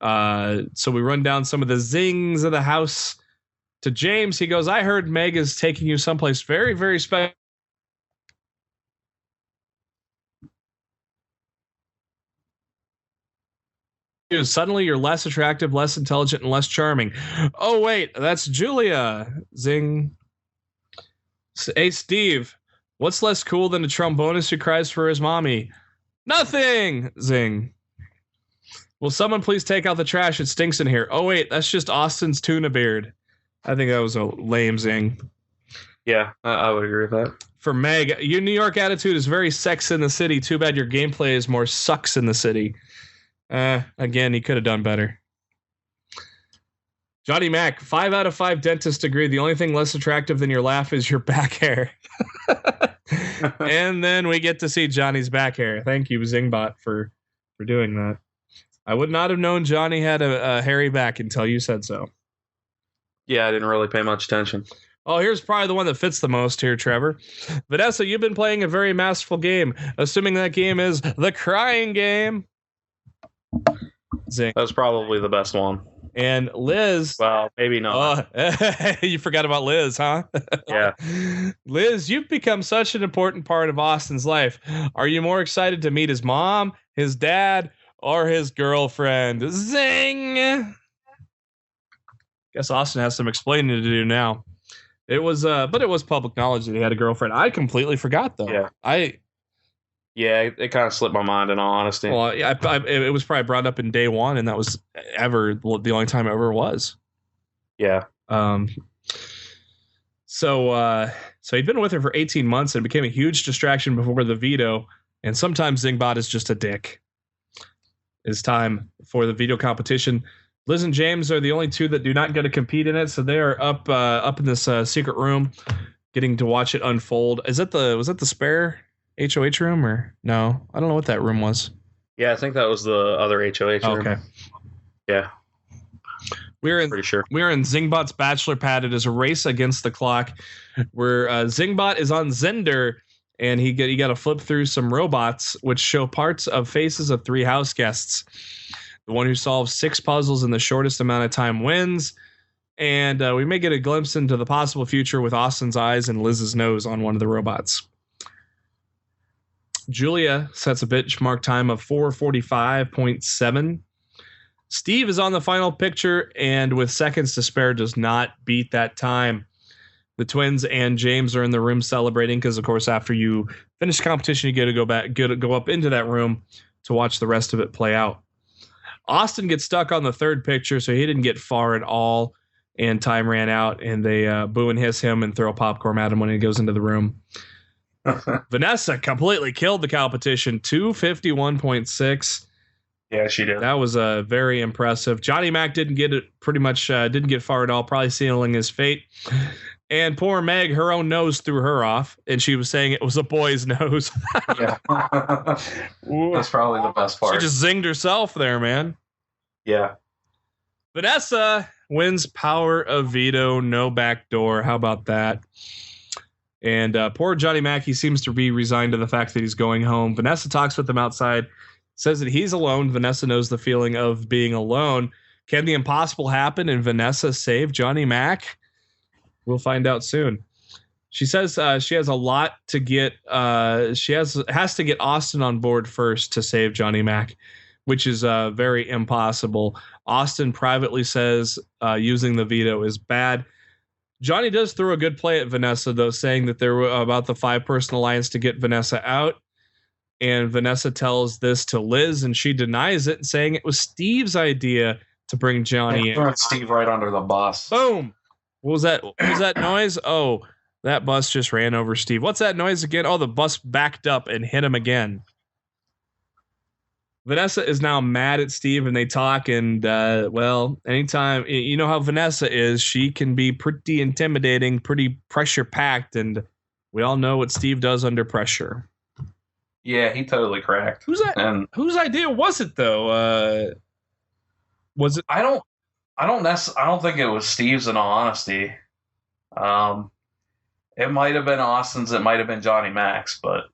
So we run down some of the zings of the house to James. He goes, "I heard Meg is taking you someplace very, very special. Suddenly you're less attractive, less intelligent, and less charming." Oh, wait, that's Julia. Zing. "Hey, Steve, what's less cool than a trombonist who cries for his mommy?" "Nothing." Zing. "Will someone please take out the trash? It stinks in here." Oh, wait, that's just Austin's tuna beard. I think that was a lame zing. Yeah, I would agree with that. For Meg, "Your New York attitude is very sex in the city. Too bad your gameplay is more sucks in the city." Again, he could have done better. Johnny Mac, 5 out of 5 dentists agree the only thing less attractive than your laugh is your back hair. And then we get to see Johnny's back hair. Thank you, Zingbot, for doing that. I would not have known Johnny had a hairy back until you said so. Yeah, I didn't really pay much attention. Oh, here's probably the one that fits the most here, Trevor. "Vanessa, you've been playing a very masterful game, assuming that game is the crying game." Zing. That was probably the best one. And Liz. Well, maybe not. You forgot about Liz, huh? Yeah. "Liz, you've become such an important part of Austin's life. Are you more excited to meet his mom, his dad, or his girlfriend?" Zing. Guess Austin has some explaining to do now. But it was public knowledge that he had a girlfriend. I completely forgot, though. Yeah. Yeah, it kind of slipped my mind in all honesty. Well, yeah, it was probably brought up in day one, and that was ever the only time it ever was. Yeah. So he'd been with her for 18 months and became a huge distraction before the veto. And sometimes Zingbot is just a dick. It's time for the veto competition. Liz and James are the only two that do not get to compete in it, so they are up in this secret room, getting to watch it unfold. Was that the spare HOH room or no? I don't know what that room was. Yeah, I think that was the other HOH room. Okay. Yeah. Pretty sure. We're in Zingbot's bachelor pad. It is a race against the clock where Zingbot is on Zender, and he got to flip through some robots which show parts of faces of 3 house guests. The one who solves 6 puzzles in the shortest amount of time wins. And we may get a glimpse into the possible future with Austin's eyes and Liz's nose on one of the robots. Julia sets a benchmark time of 4:45.7. Steve is on the final picture and with seconds to spare does not beat that time. The twins and James are in the room celebrating because, of course, after you finish the competition, you get to go up into that room to watch the rest of it play out. Austin gets stuck on the 3rd picture, so he didn't get far at all, and time ran out, and they boo and hiss him and throw popcorn at him when he goes into the room. Vanessa completely killed the competition, 251.6. Yeah, she did. That was very impressive. Johnny Mac didn't get far at all, probably sealing his fate. And poor Meg, her own nose threw her off, and she was saying it was a boy's nose. Yeah. That's probably the best part. She just zinged herself there, man. Yeah. Vanessa wins power of veto, no backdoor. How about that? And poor Johnny Mac, he seems to be resigned to the fact that he's going home. Vanessa talks with him outside, says that he's alone. Vanessa knows the feeling of being alone. Can the impossible happen and Vanessa save Johnny Mac? We'll find out soon. She says she has a lot to get. She has to get Austin on board first to save Johnny Mac, which is very impossible. Austin privately says using the veto is bad. Johnny does throw a good play at Vanessa, though, saying that they're about the 5-person alliance to get Vanessa out. And Vanessa tells this to Liz, and she denies it, saying it was Steve's idea to bring Johnny in. Steve right under the bus. Boom. What was that? What was that noise? Oh, that bus just ran over Steve. What's that noise again? Oh, the bus backed up and hit him again. Vanessa is now mad at Steve, and they talk. And, well, anytime, you know how Vanessa is, she can be pretty intimidating, pretty pressure-packed, and we all know what Steve does under pressure. Yeah, he totally cracked. Whose idea was it, though? Was it? I don't think it was Steve's, in all honesty. It might have been Austin's, it might have been Johnny Mac's, but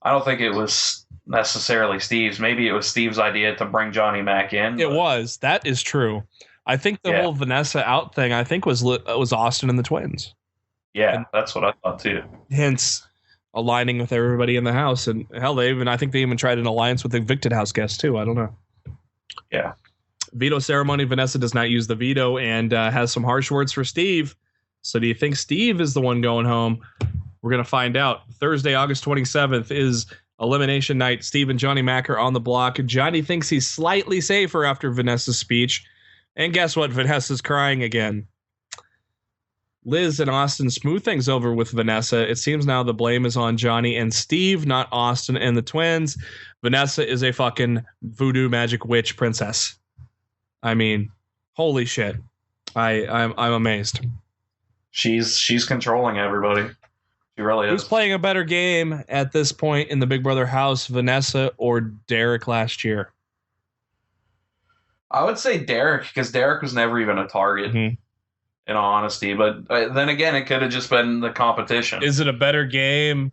I don't think it was necessarily Steve's. Maybe it was Steve's idea to bring Johnny Mac in. It was. That is true. I think the whole Vanessa out thing, I think, was Austin and the twins. Yeah, and that's what I thought too. Hence, aligning with everybody in the house, and hell, I think they even tried an alliance with evicted house guests too. I don't know. Yeah. Veto ceremony. Vanessa does not use the veto and has some harsh words for Steve. So do you think Steve is the one going home? We're going to find out. Thursday, August 27th is elimination night. Steve and Johnny Mac are on the block. Johnny thinks he's slightly safer after Vanessa's speech. And guess what? Vanessa's crying again. Liz and Austin smooth things over with Vanessa. It seems now the blame is on Johnny and Steve, not Austin and the twins. Vanessa is a fucking voodoo magic witch princess. I mean, holy shit. I'm amazed. She's controlling everybody. She really is. Who's playing a better game at this point in the Big Brother house, Vanessa or Derek last year? I would say Derek, because Derek was never even a target, in all honesty. But then again, it could have just been the competition. Is it a better game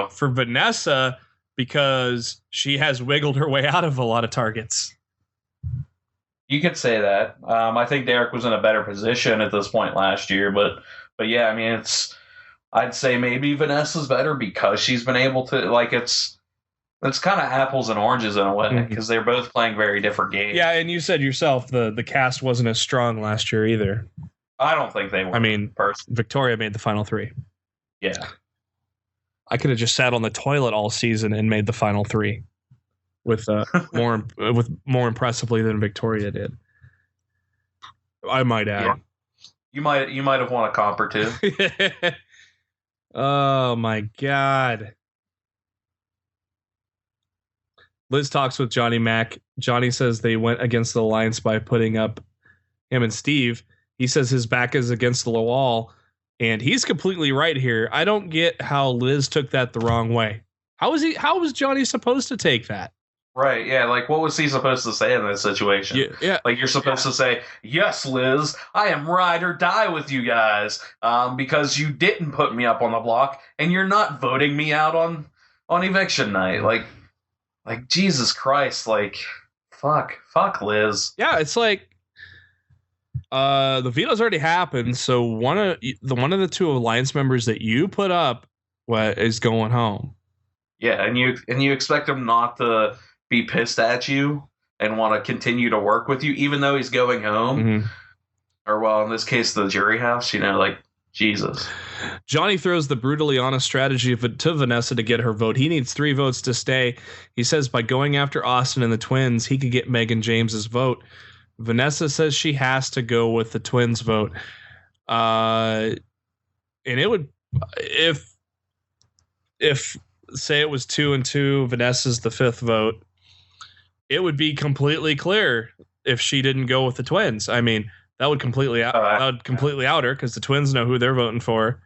for Vanessa because she has wiggled her way out of a lot of targets? You could say that. I think Derek was in a better position at this point last year, but yeah, I mean, I'd say maybe Vanessa's better because she's been able to, like, it's kind of apples and oranges in a way because they're both playing very different games. Yeah, and you said yourself the cast wasn't as strong last year either. I don't think they were. I mean, Victoria made the final 3. Yeah. I could have just sat on the toilet all season and made the final 3 with more impressively than Victoria did. I might add. Yeah. You might have won a comp or 2. Oh my God. Liz talks with Johnny Mac. Johnny says they went against the alliance by putting up him and Steve. He says his back is against the wall, and he's completely right here. I don't get how Liz took that the wrong way. How was Johnny supposed to take that? Right, yeah, like what was he supposed to say in this situation? Yeah. Like you're supposed to say, yes, Liz, I am ride or die with you guys, because you didn't put me up on the block, and you're not voting me out on eviction night. Like Jesus Christ, like fuck Liz. Yeah, it's like the veto's already happened, so one of the 2 alliance members that you put up is going home. Yeah, and you expect him not to be pissed at you and want to continue to work with you, even though he's going home. Mm-hmm. Or, well, in this case, the jury house, like, Jesus. Johnny throws the brutally honest strategy to Vanessa to get her vote. He needs 3 votes to stay. He says by going after Austin and the twins, he could get Megan James's vote. Vanessa says she has to go with the twins' vote. And it would, if say it was 2 and 2, Vanessa's the 5th vote, it would be completely clear if she didn't go with the twins. I mean, that would completely out her because the twins know who they're voting for.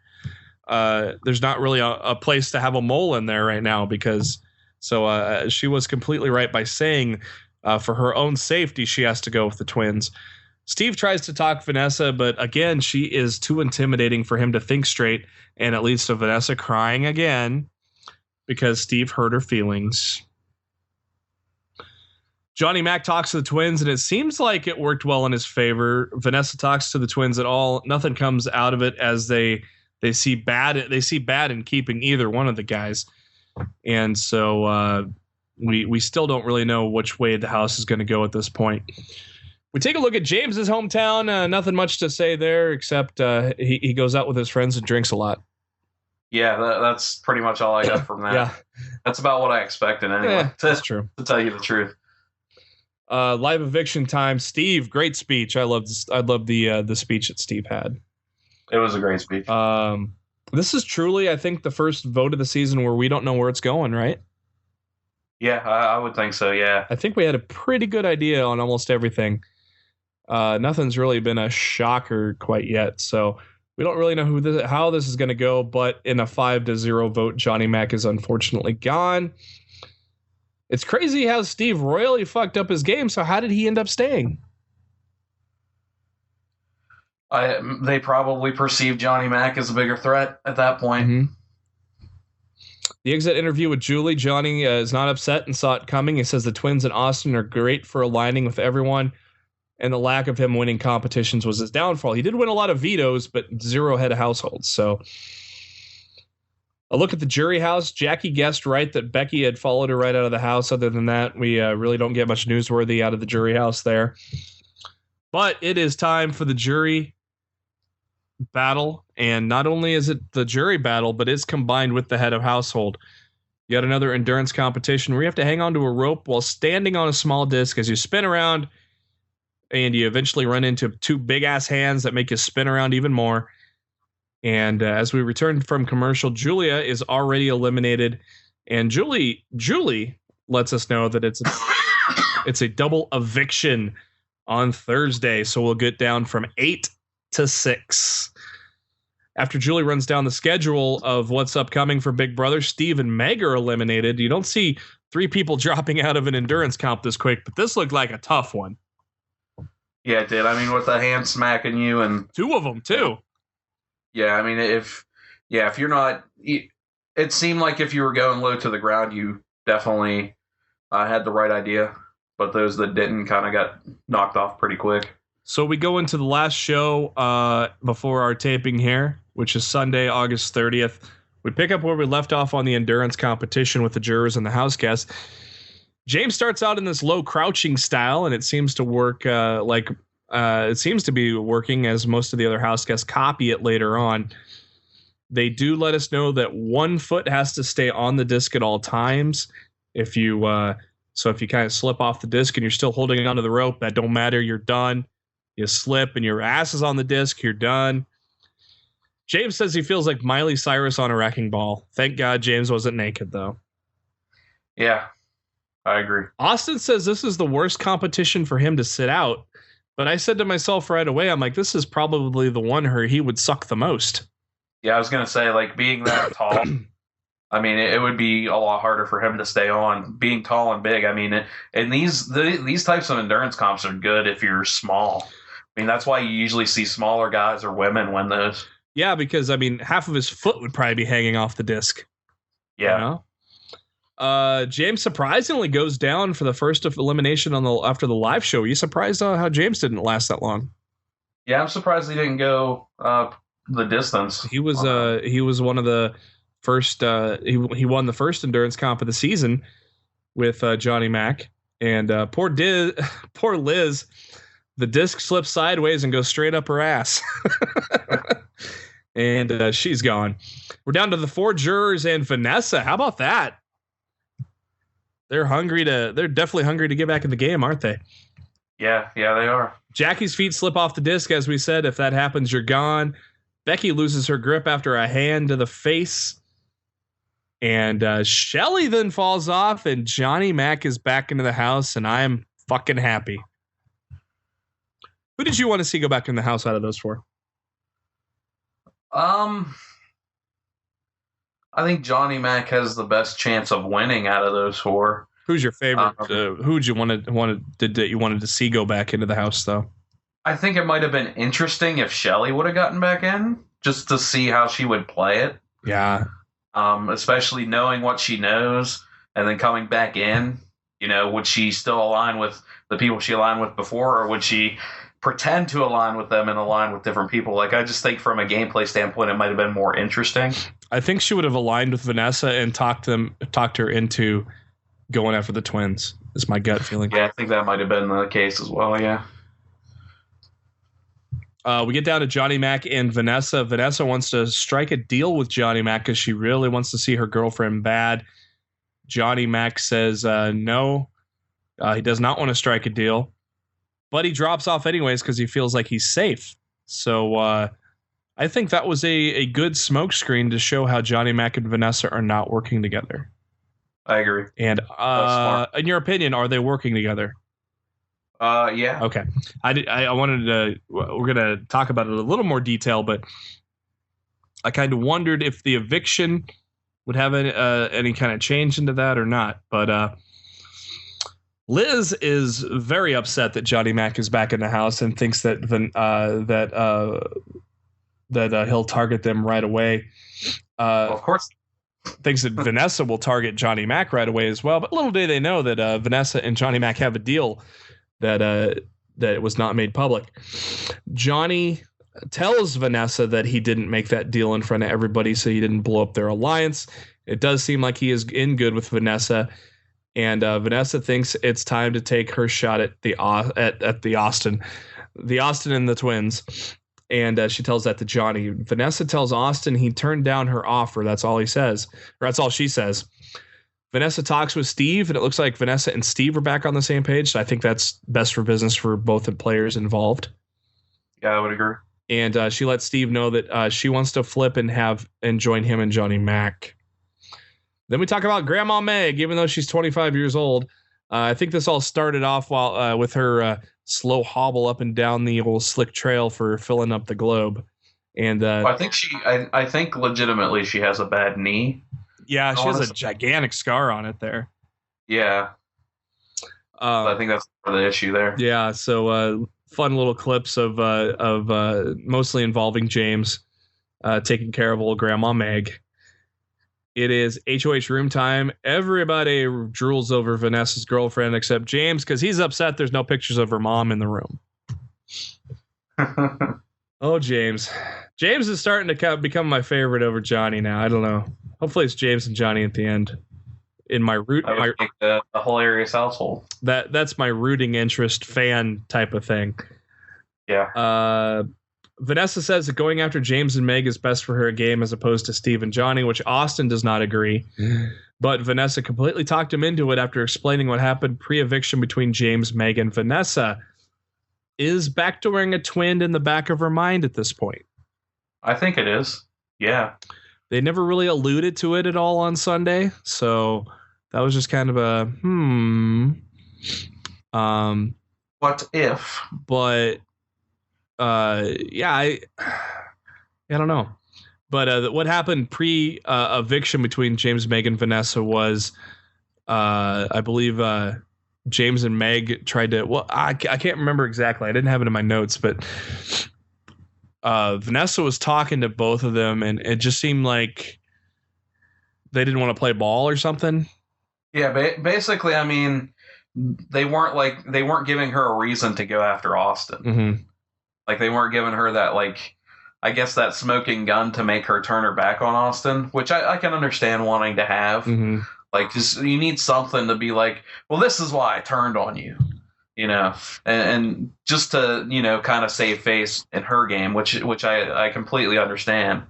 There's not really a place to have a mole in there right now because she was completely right by saying for her own safety, she has to go with the twins. Steve tries to talk Vanessa, but again, she is too intimidating for him to think straight, and it leads to Vanessa crying again because Steve hurt her feelings. Johnny Mac talks to the twins, and it seems like it worked well in his favor. Vanessa talks to the twins at all. Nothing comes out of it as they see bad in keeping either one of the guys. And so we still don't really know which way the house is going to go at this point. We take a look at James's hometown. Nothing much to say there except he goes out with his friends and drinks a lot. Yeah, that's pretty much all I got from that. Yeah. That's about what I expected anyway. Yeah, that's true. To tell you the truth. Live eviction time. Steve, great speech. I loved the speech that Steve had. It was a great speech. This is truly, I think, the first vote of the season where we don't know where it's going, right? Yeah, I would think so, yeah. I think we had a pretty good idea on almost everything. Nothing's really been a shocker quite yet, so we don't really know how this is going to go, but in a 5-0 vote, Johnny Mac is unfortunately gone. It's crazy how Steve royally fucked up his game, so how did he end up staying? They probably perceived Johnny Mac as a bigger threat at that point. Mm-hmm. The exit interview with Julie. Johnny is not upset and saw it coming. He says the twins and Austin are great for aligning with everyone, and the lack of him winning competitions was his downfall. He did win a lot of vetoes, but 0 head of households. So a look at the jury house. Jackie guessed right that Becky had followed her right out of the house. Other than that, we really don't get much newsworthy out of the jury house there. But it is time for the jury battle. And not only is it the jury battle, but it's combined with the head of household. Yet another endurance competition where you have to hang onto a rope while standing on a small disc as you spin around, and you eventually run into 2 big-ass hands that make you spin around even more. And as we return from commercial, Julia is already eliminated. And Julie lets us know that it's a double eviction on Thursday. So we'll get down from 8 to 6. After Julie runs down the schedule of what's upcoming for Big Brother, Steve and Meg are eliminated. You don't see 3 people dropping out of an endurance comp this quick, but this looked like a tough one. Yeah, it did. I mean, with the hand smacking you and 2 of them too. Yeah, I mean, if you're not, it seemed like if you were going low to the ground, you definitely had the right idea. But those that didn't kind of got knocked off pretty quick. So we go into the last show before our taping here, which is Sunday, August 30th. We pick up where we left off on the endurance competition with the jurors and the house guests. James starts out in this low crouching style, and it seems to work it seems to be working as most of the other house guests copy it later on. They do let us know that one foot has to stay on the disc at all times. If you kind of slip off the disc and you're still holding onto the rope, that don't matter. You're done. You slip and your ass is on the disc, you're done. James says he feels like Miley Cyrus on a wrecking ball. Thank God James wasn't naked, though. Yeah, I agree. Austin says this is the worst competition for him to sit out. But I said to myself right away, I'm like, this is probably the one where he would suck the most. Yeah, I was going to say, like, being that tall, I mean, it would be a lot harder for him to stay on. Being tall and big, I mean, and these types of endurance comps are good if you're small. I mean, that's why you usually see smaller guys or women win those. Yeah, because, I mean, half of his foot would probably be hanging off the disc. Yeah. You know? James surprisingly goes down for the first elimination after the live show. Are you surprised how James didn't last that long? Yeah, I'm surprised he didn't go the distance. He was one of the first. He won the first endurance comp of the season with Johnny Mac, and poor Liz. The disc slips sideways and goes straight up her ass. And she's gone. We're down to the 4 jurors and Vanessa. How about that? They're definitely hungry to get back in the game, aren't they? Yeah, they are. Jackie's feet slip off the disc, as we said. If that happens, you're gone. Becky loses her grip after a hand to the face. And Shelly then falls off, and Johnny Mac is back into the house, and I'm fucking happy. Who did you want to see go back in the house out of those 4? I think Johnny Mac has the best chance of winning out of those 4. Who's your favorite? Who would you wanted to see go back into the house, though? I think it might have been interesting if Shelly would have gotten back in, just to see how she would play it. Yeah. Especially knowing what she knows and then coming back in. You know, would she still align with the people she aligned with before, or would she pretend to align with them and align with different people? Like, I just think from a gameplay standpoint, it might have been more interesting. I think she would have aligned with Vanessa and talked her into going after the twins. Is my gut feeling. Yeah, I think that might have been the case as well. Yeah. We get down to Johnny Mac and Vanessa. Vanessa wants to strike a deal with Johnny Mac because she really wants to see her girlfriend bad. Johnny Mac says no. He does not want to strike a deal. But he drops off anyways because he feels like he's safe. So I think that was a good smokescreen to show how Johnny Mac and Vanessa are not working together. I agree. And in your opinion, are they working together? Yeah. Okay. I wanted to. We're gonna talk about it in a little more detail, but I kind of wondered if the eviction would have any kind of change into that or not. But Liz is very upset that Johnny Mac is back in the house and thinks that he'll target them right away. Well, of course. Thinks that Vanessa will target Johnny Mac right away as well. But little do they know that Vanessa and Johnny Mac have a deal that was not made public. Johnny tells Vanessa that he didn't make that deal in front of everybody, so he didn't blow up their alliance. It does seem like he is in good with Vanessa. And Vanessa thinks it's time to take her shot at the Austin and the twins. And she tells that to Johnny. Vanessa tells Austin he turned down her offer. That's all he says. Or that's all she says. Vanessa talks with Steve, and it looks like Vanessa and Steve are back on the same page. So I think that's best for business for both the players involved. Yeah, I would agree. And she lets Steve know that she wants to flip and join him and Johnny Mac. Then we talk about Grandma Meg, even though she's 25 years old. I think this all started off with her slow hobble up and down the old slick trail for filling up the globe. And I think legitimately she has a bad knee. Yeah, she has a gigantic scar on it there. Yeah. I think that's the issue there. Yeah, so fun little clips of mostly involving James taking care of old Grandma Meg. It is HOH room time. Everybody drools over Vanessa's girlfriend except James because he's upset there's no pictures of her mom in the room. Oh, James. James is starting to become my favorite over Johnny now. I don't know. Hopefully it's James and Johnny at the end. In my the hilarious household. That's my rooting interest fan type of thing. Yeah. Vanessa says that going after James and Meg is best for her game as opposed to Steve and Johnny, which Austin does not agree. But Vanessa completely talked him into it after explaining what happened pre-eviction between James, Meg, and Vanessa. Is backdooring a twin in the back of her mind at this point? I think it is. Yeah. They never really alluded to it at all on Sunday, so that was just kind of a What if? But yeah, I don't know. But what happened pre-eviction between James, Meg, and Vanessa was, I believe, James and Meg tried to. Well, I can't remember exactly. I didn't have it in my notes, but Vanessa was talking to both of them, and it just seemed like they didn't want to play ball or something. Yeah, basically, I mean, they weren't giving her a reason to go after Austin. Mm-hmm. Like, they weren't giving her that, like, I guess that smoking gun to make her turn her back on Austin, which I can understand wanting to have. Mm-hmm. Like, just you need something to be like, well, this is why I turned on you, and just to, kind of save face in her game, which I completely understand.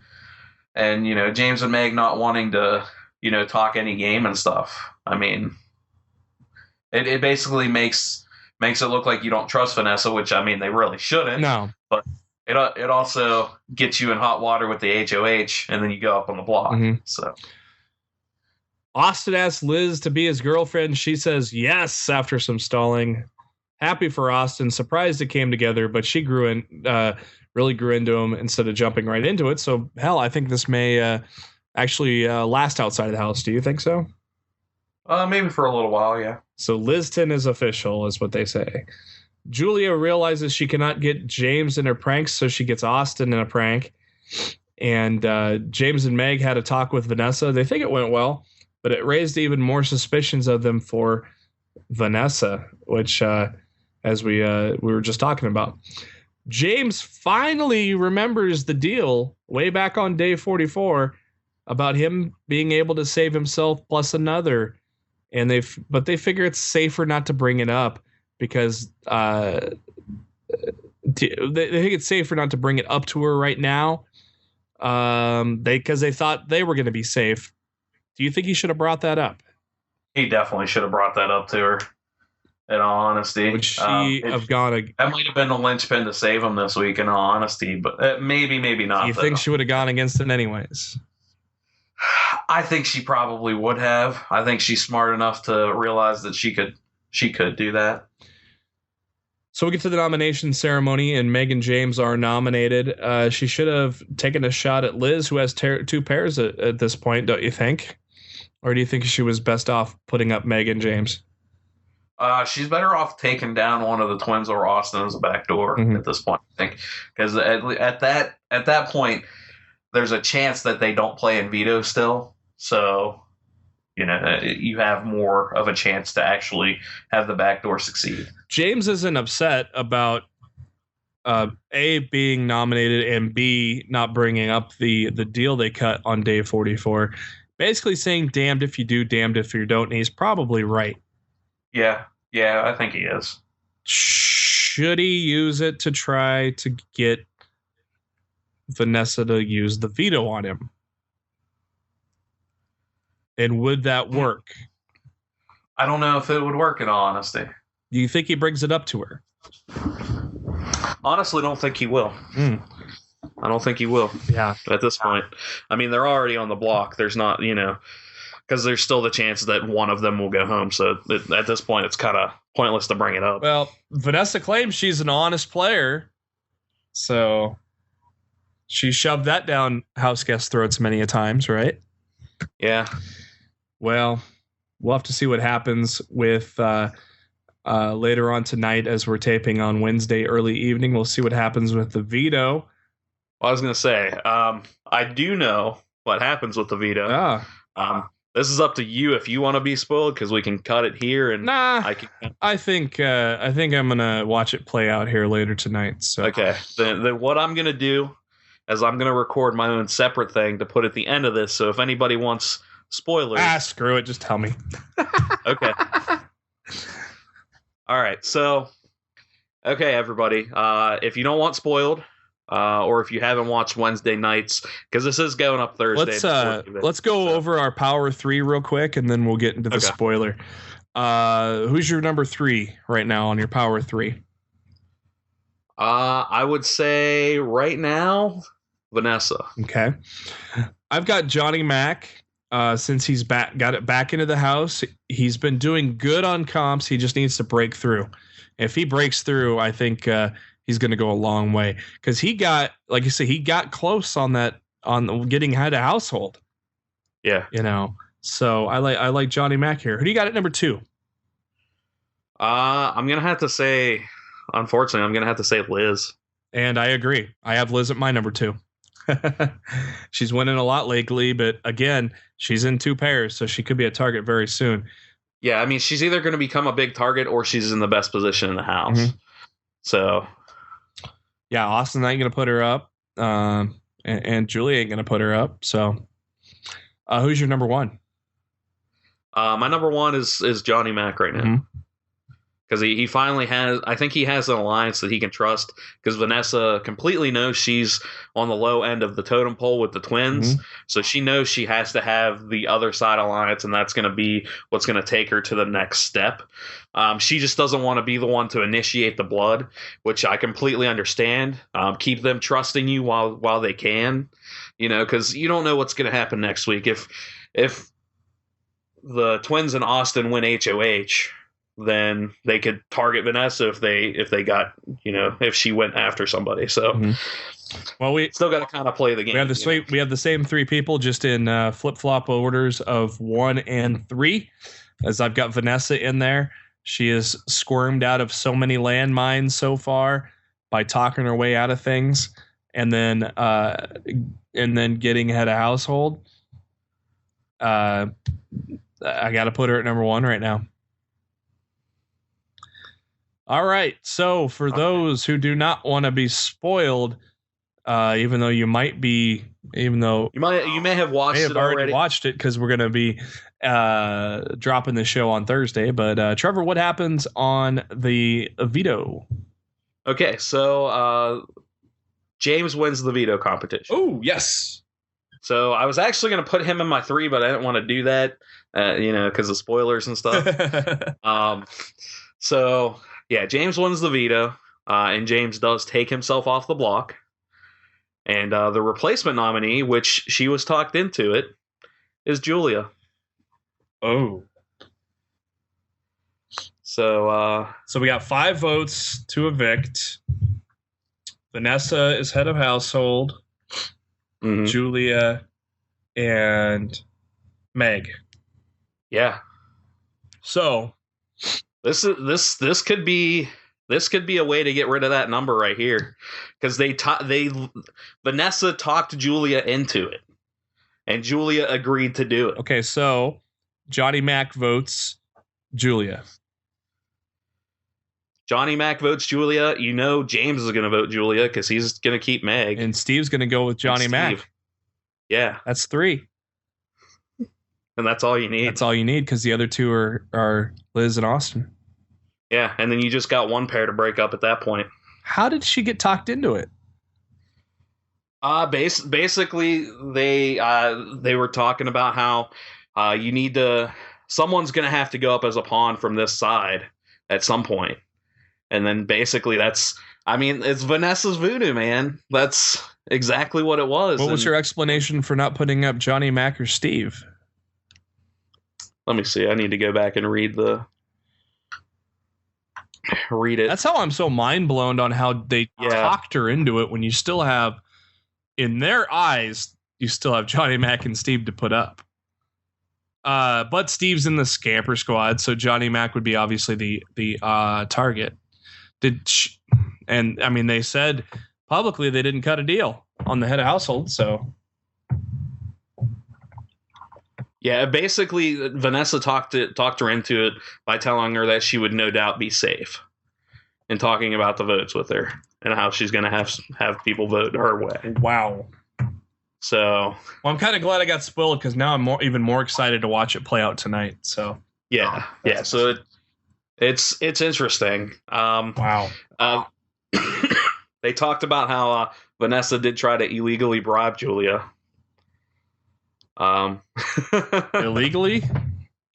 And, James and Meg not wanting to, talk any game and stuff. I mean, it basically makes it look like you don't trust Vanessa, which, I mean, they really shouldn't. No. But it also gets you in hot water with the HOH, and then you go up on the block. Mm-hmm. So Austin asks Liz to be his girlfriend. She says yes after some stalling. Happy for Austin. Surprised it came together, but she really grew into him instead of jumping right into it. So, hell, I think this may actually last outside of the house. Do you think so? Maybe for a little while, yeah. So Lizton is official, is what they say. Julia realizes she cannot get James in her pranks, so she gets Austin in a prank. And James and Meg had a talk with Vanessa. They think it went well, but it raised even more suspicions of them for Vanessa, which, as we were just talking about. James finally remembers the deal way back on day 44 about him being able to save himself plus another. And they figure it's safer not to bring it up because they think it's safer not to bring it up to her right now. Because they thought they were going to be safe. Do you think he should have brought that up? He definitely should have brought that up to her. In all honesty, would she have gone? That might have been the linchpin to save him this week. In all honesty, but maybe not. Do you think she would have gone against it anyways? I think she probably would have. I think she's smart enough to realize that she could do that. So we get to the nomination ceremony, and Meg and James are nominated. She should have taken a shot at Liz, who has two pairs at this point, don't you think? Or do you think she was best off putting up Meg and James? She's better off taking down one of the twins or Austin as a backdoor at this point, I think. Because at that point, there's a chance that they don't play in veto still. So, you have more of a chance to actually have the backdoor succeed. James isn't upset about A, being nominated, and B, not bringing up the deal they cut on day 44. Basically saying damned if you do, damned if you don't. And he's probably right. Yeah, I think he is. Should he use it to try to get Vanessa to use the veto on him? And would that work? I don't know if it would work, in all honesty. Do you think he brings it up to her? Honestly, don't think he will. I don't think he will. Yeah. At this point. I mean, they're already on the block. There's not, because there's still the chance that one of them will go home. So at this point, it's kind of pointless to bring it up. Well, Vanessa claims she's an honest player. So she shoved that down house guest throats many a times, right? Yeah. Well, we'll have to see what happens with later on tonight as we're taping on Wednesday early evening. We'll see what happens with the veto. Well, I was going to say, I do know what happens with the veto. This is up to you if you want to be spoiled, because we can cut it here. And I think I'm gonna watch it play out here later tonight. So okay, then what I'm gonna do is I'm gonna record my own separate thing to put at the end of this. So if anybody wants spoilers, screw it, just tell me. Okay. All right. So, okay, everybody. If you don't want spoiled, or if you haven't watched Wednesday nights, because this is going up Thursday. Let's go over our Power 3 real quick, and then we'll get into the spoiler. Who's your number 3 right now on your Power 3? I would say right now, Vanessa. Okay. I've got Johnny Mac. Since he's got it back into the house, he's been doing good on comps. He just needs to break through. If he breaks through, I think he's going to go a long way, because he got, like you say, he got close on getting head of household. Yeah, So I like Johnny Mac here. Who do you got at number 2? I'm gonna have to say, unfortunately, I'm gonna have to say Liz. And I agree. I have Liz at my number 2. She's winning a lot lately, but again, she's in 2 pairs, so she could be a target very soon. Yeah, I mean, she's either going to become a big target or she's in the best position in the house. Mm-hmm. So, yeah, Austin ain't going to put her up, and Julie ain't going to put her up. So, who's your number 1? My number 1 is Johnny Mac right now. Mm-hmm. Because he finally has, I think he has an alliance that he can trust, because Vanessa completely knows she's on the low end of the totem pole with the twins. Mm-hmm. So she knows she has to have the other side alliance, and that's going to be what's going to take her to the next step. She just doesn't want to be the one to initiate the blood, which I completely understand. Keep them trusting you while they can, because you don't know what's going to happen next week. If the twins and Austin win HOH, then they could target Vanessa if they got, if she went after somebody. So, mm-hmm. Well, we still got to kind of play the game. We have the same 3 people, just in flip-flop orders of 1 and 3, as I've got Vanessa in there. She has squirmed out of so many landmines so far by talking her way out of things, and then getting head of household. I got to put her at number 1 right now. All right. So for those who do not want to be spoiled, even though you may have watched it already. Watched it, because we're going to be dropping the show on Thursday. But Trevor, what happens on the veto? Okay, so James wins the veto competition. Oh, yes. So I was actually going to put him in my 3, but I didn't want to do that, because of spoilers and stuff. So. Yeah, James wins the veto, and James does take himself off the block. And the replacement nominee, which she was talked into it, is Julia. Oh. So we got 5 votes to evict. Vanessa is head of household. Mm-hmm. Julia and Meg. Yeah. So This could be a way to get rid of that number right here, because Vanessa talked Julia into it, and Julia agreed to do it. Okay, so Johnny Mac votes Julia. Johnny Mac votes Julia. James is going to vote Julia because he's going to keep Meg, and Steve's going to go with Johnny Mac. Yeah, that's 3. And that's all you need. That's all you need, because the other 2 are Liz and Austin. Yeah, and then you just got 1 pair to break up at that point. How did she get talked into it? Basically, they were talking about how someone's going to have to go up as a pawn from this side at some point. And then basically it's Vanessa's voodoo, man. That's exactly what it was. What was your explanation for not putting up Johnny Mac or Steve? Let me see. I need to go back and read it. That's how I'm so mind blown on how they talked her into it, when you still have, in their eyes, you still have Johnny Mac and Steve to put up. But Steve's in the scamper squad, so Johnny Mac would be obviously the target. They said publicly they didn't cut a deal on the head of household, so. Yeah, basically, Vanessa talked her into it by telling her that she would no doubt be safe, and talking about the votes with her and how she's going to have people vote her way. Wow. So, well, I'm kind of glad I got spoiled, because now I'm even more excited to watch it play out tonight. So yeah. So it's interesting. Wow. They talked about how Vanessa did try to illegally bribe Julia. Illegally?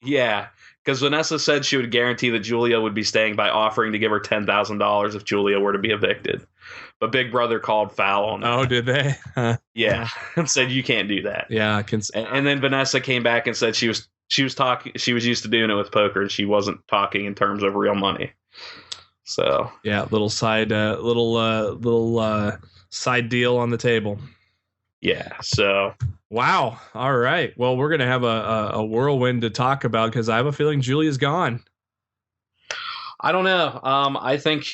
Yeah, because Vanessa said she would guarantee that Julia would be staying by offering to give her $10,000 if Julia were to be evicted. But Big Brother called foul on that. Oh, did they? Yeah, and said you can't do that. Yeah, and then Vanessa came back and said she was talking. She was used to doing it with poker, and she wasn't talking in terms of real money. So yeah, little side side deal on the table. Yeah. So wow. All right. Well, we're gonna have a whirlwind to talk about because I have a feeling Julia's gone. I don't know. I think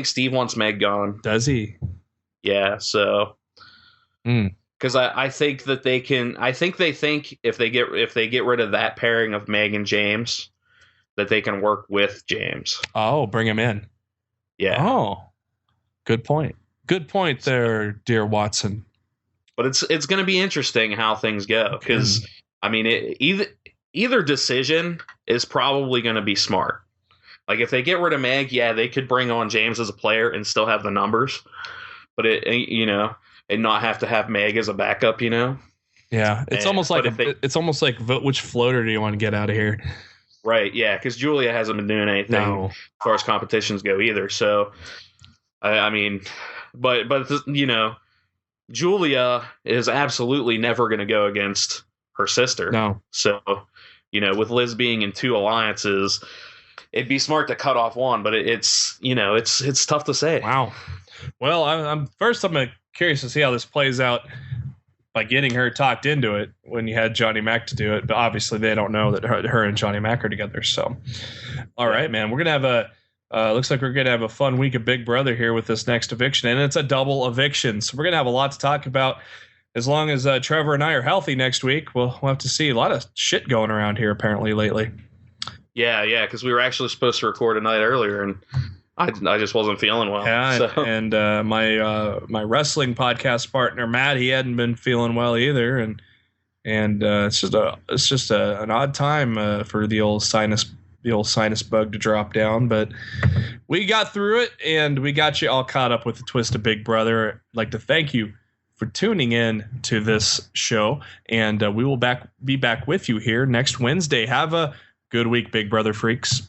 Steve wants Meg gone. Does he? Yeah. So. Because I think that they can. I think they think if they get rid of that pairing of Meg and James, that they can work with James. Oh, bring him in. Yeah. Oh, good point. Good point there, dear Watson. But it's going to be interesting how things go because I mean, either decision is probably going to be smart. Like if they get rid of Meg, yeah, they could bring on James as a player and still have the numbers, but and not have to have Meg as a backup, Yeah, it's almost like vote which floater do you want to get out of here. Right, yeah, because Julia hasn't been doing anything as far as competitions go either. So, I mean, but Julia is absolutely never going to go against her sister. No. So, with Liz being in two alliances, it'd be smart to cut off one, but it's tough to say. Wow. Well, I'm curious to see how this plays out by getting her talked into it when you had Johnny Mac to do it. But obviously they don't know that her and Johnny Mac are together. So, all right, man, we're going to have looks like we're going to have a fun week of Big Brother here with this next eviction. And it's a double eviction. So we're going to have a lot to talk about as long as Trevor and I are healthy next week. We'll have to see. A lot of shit going around here apparently lately. Yeah, because we were actually supposed to record a night earlier and I just wasn't feeling well. Yeah, so. and my wrestling podcast partner Matt, he hadn't been feeling well either, and it's just an odd time for the old sinus bug to drop down. But we got through it, and we got you all caught up with the twist of Big Brother. I'd like to thank you for tuning in to this show, and we will be back with you here next Wednesday. Have a good week, Big Brother freaks.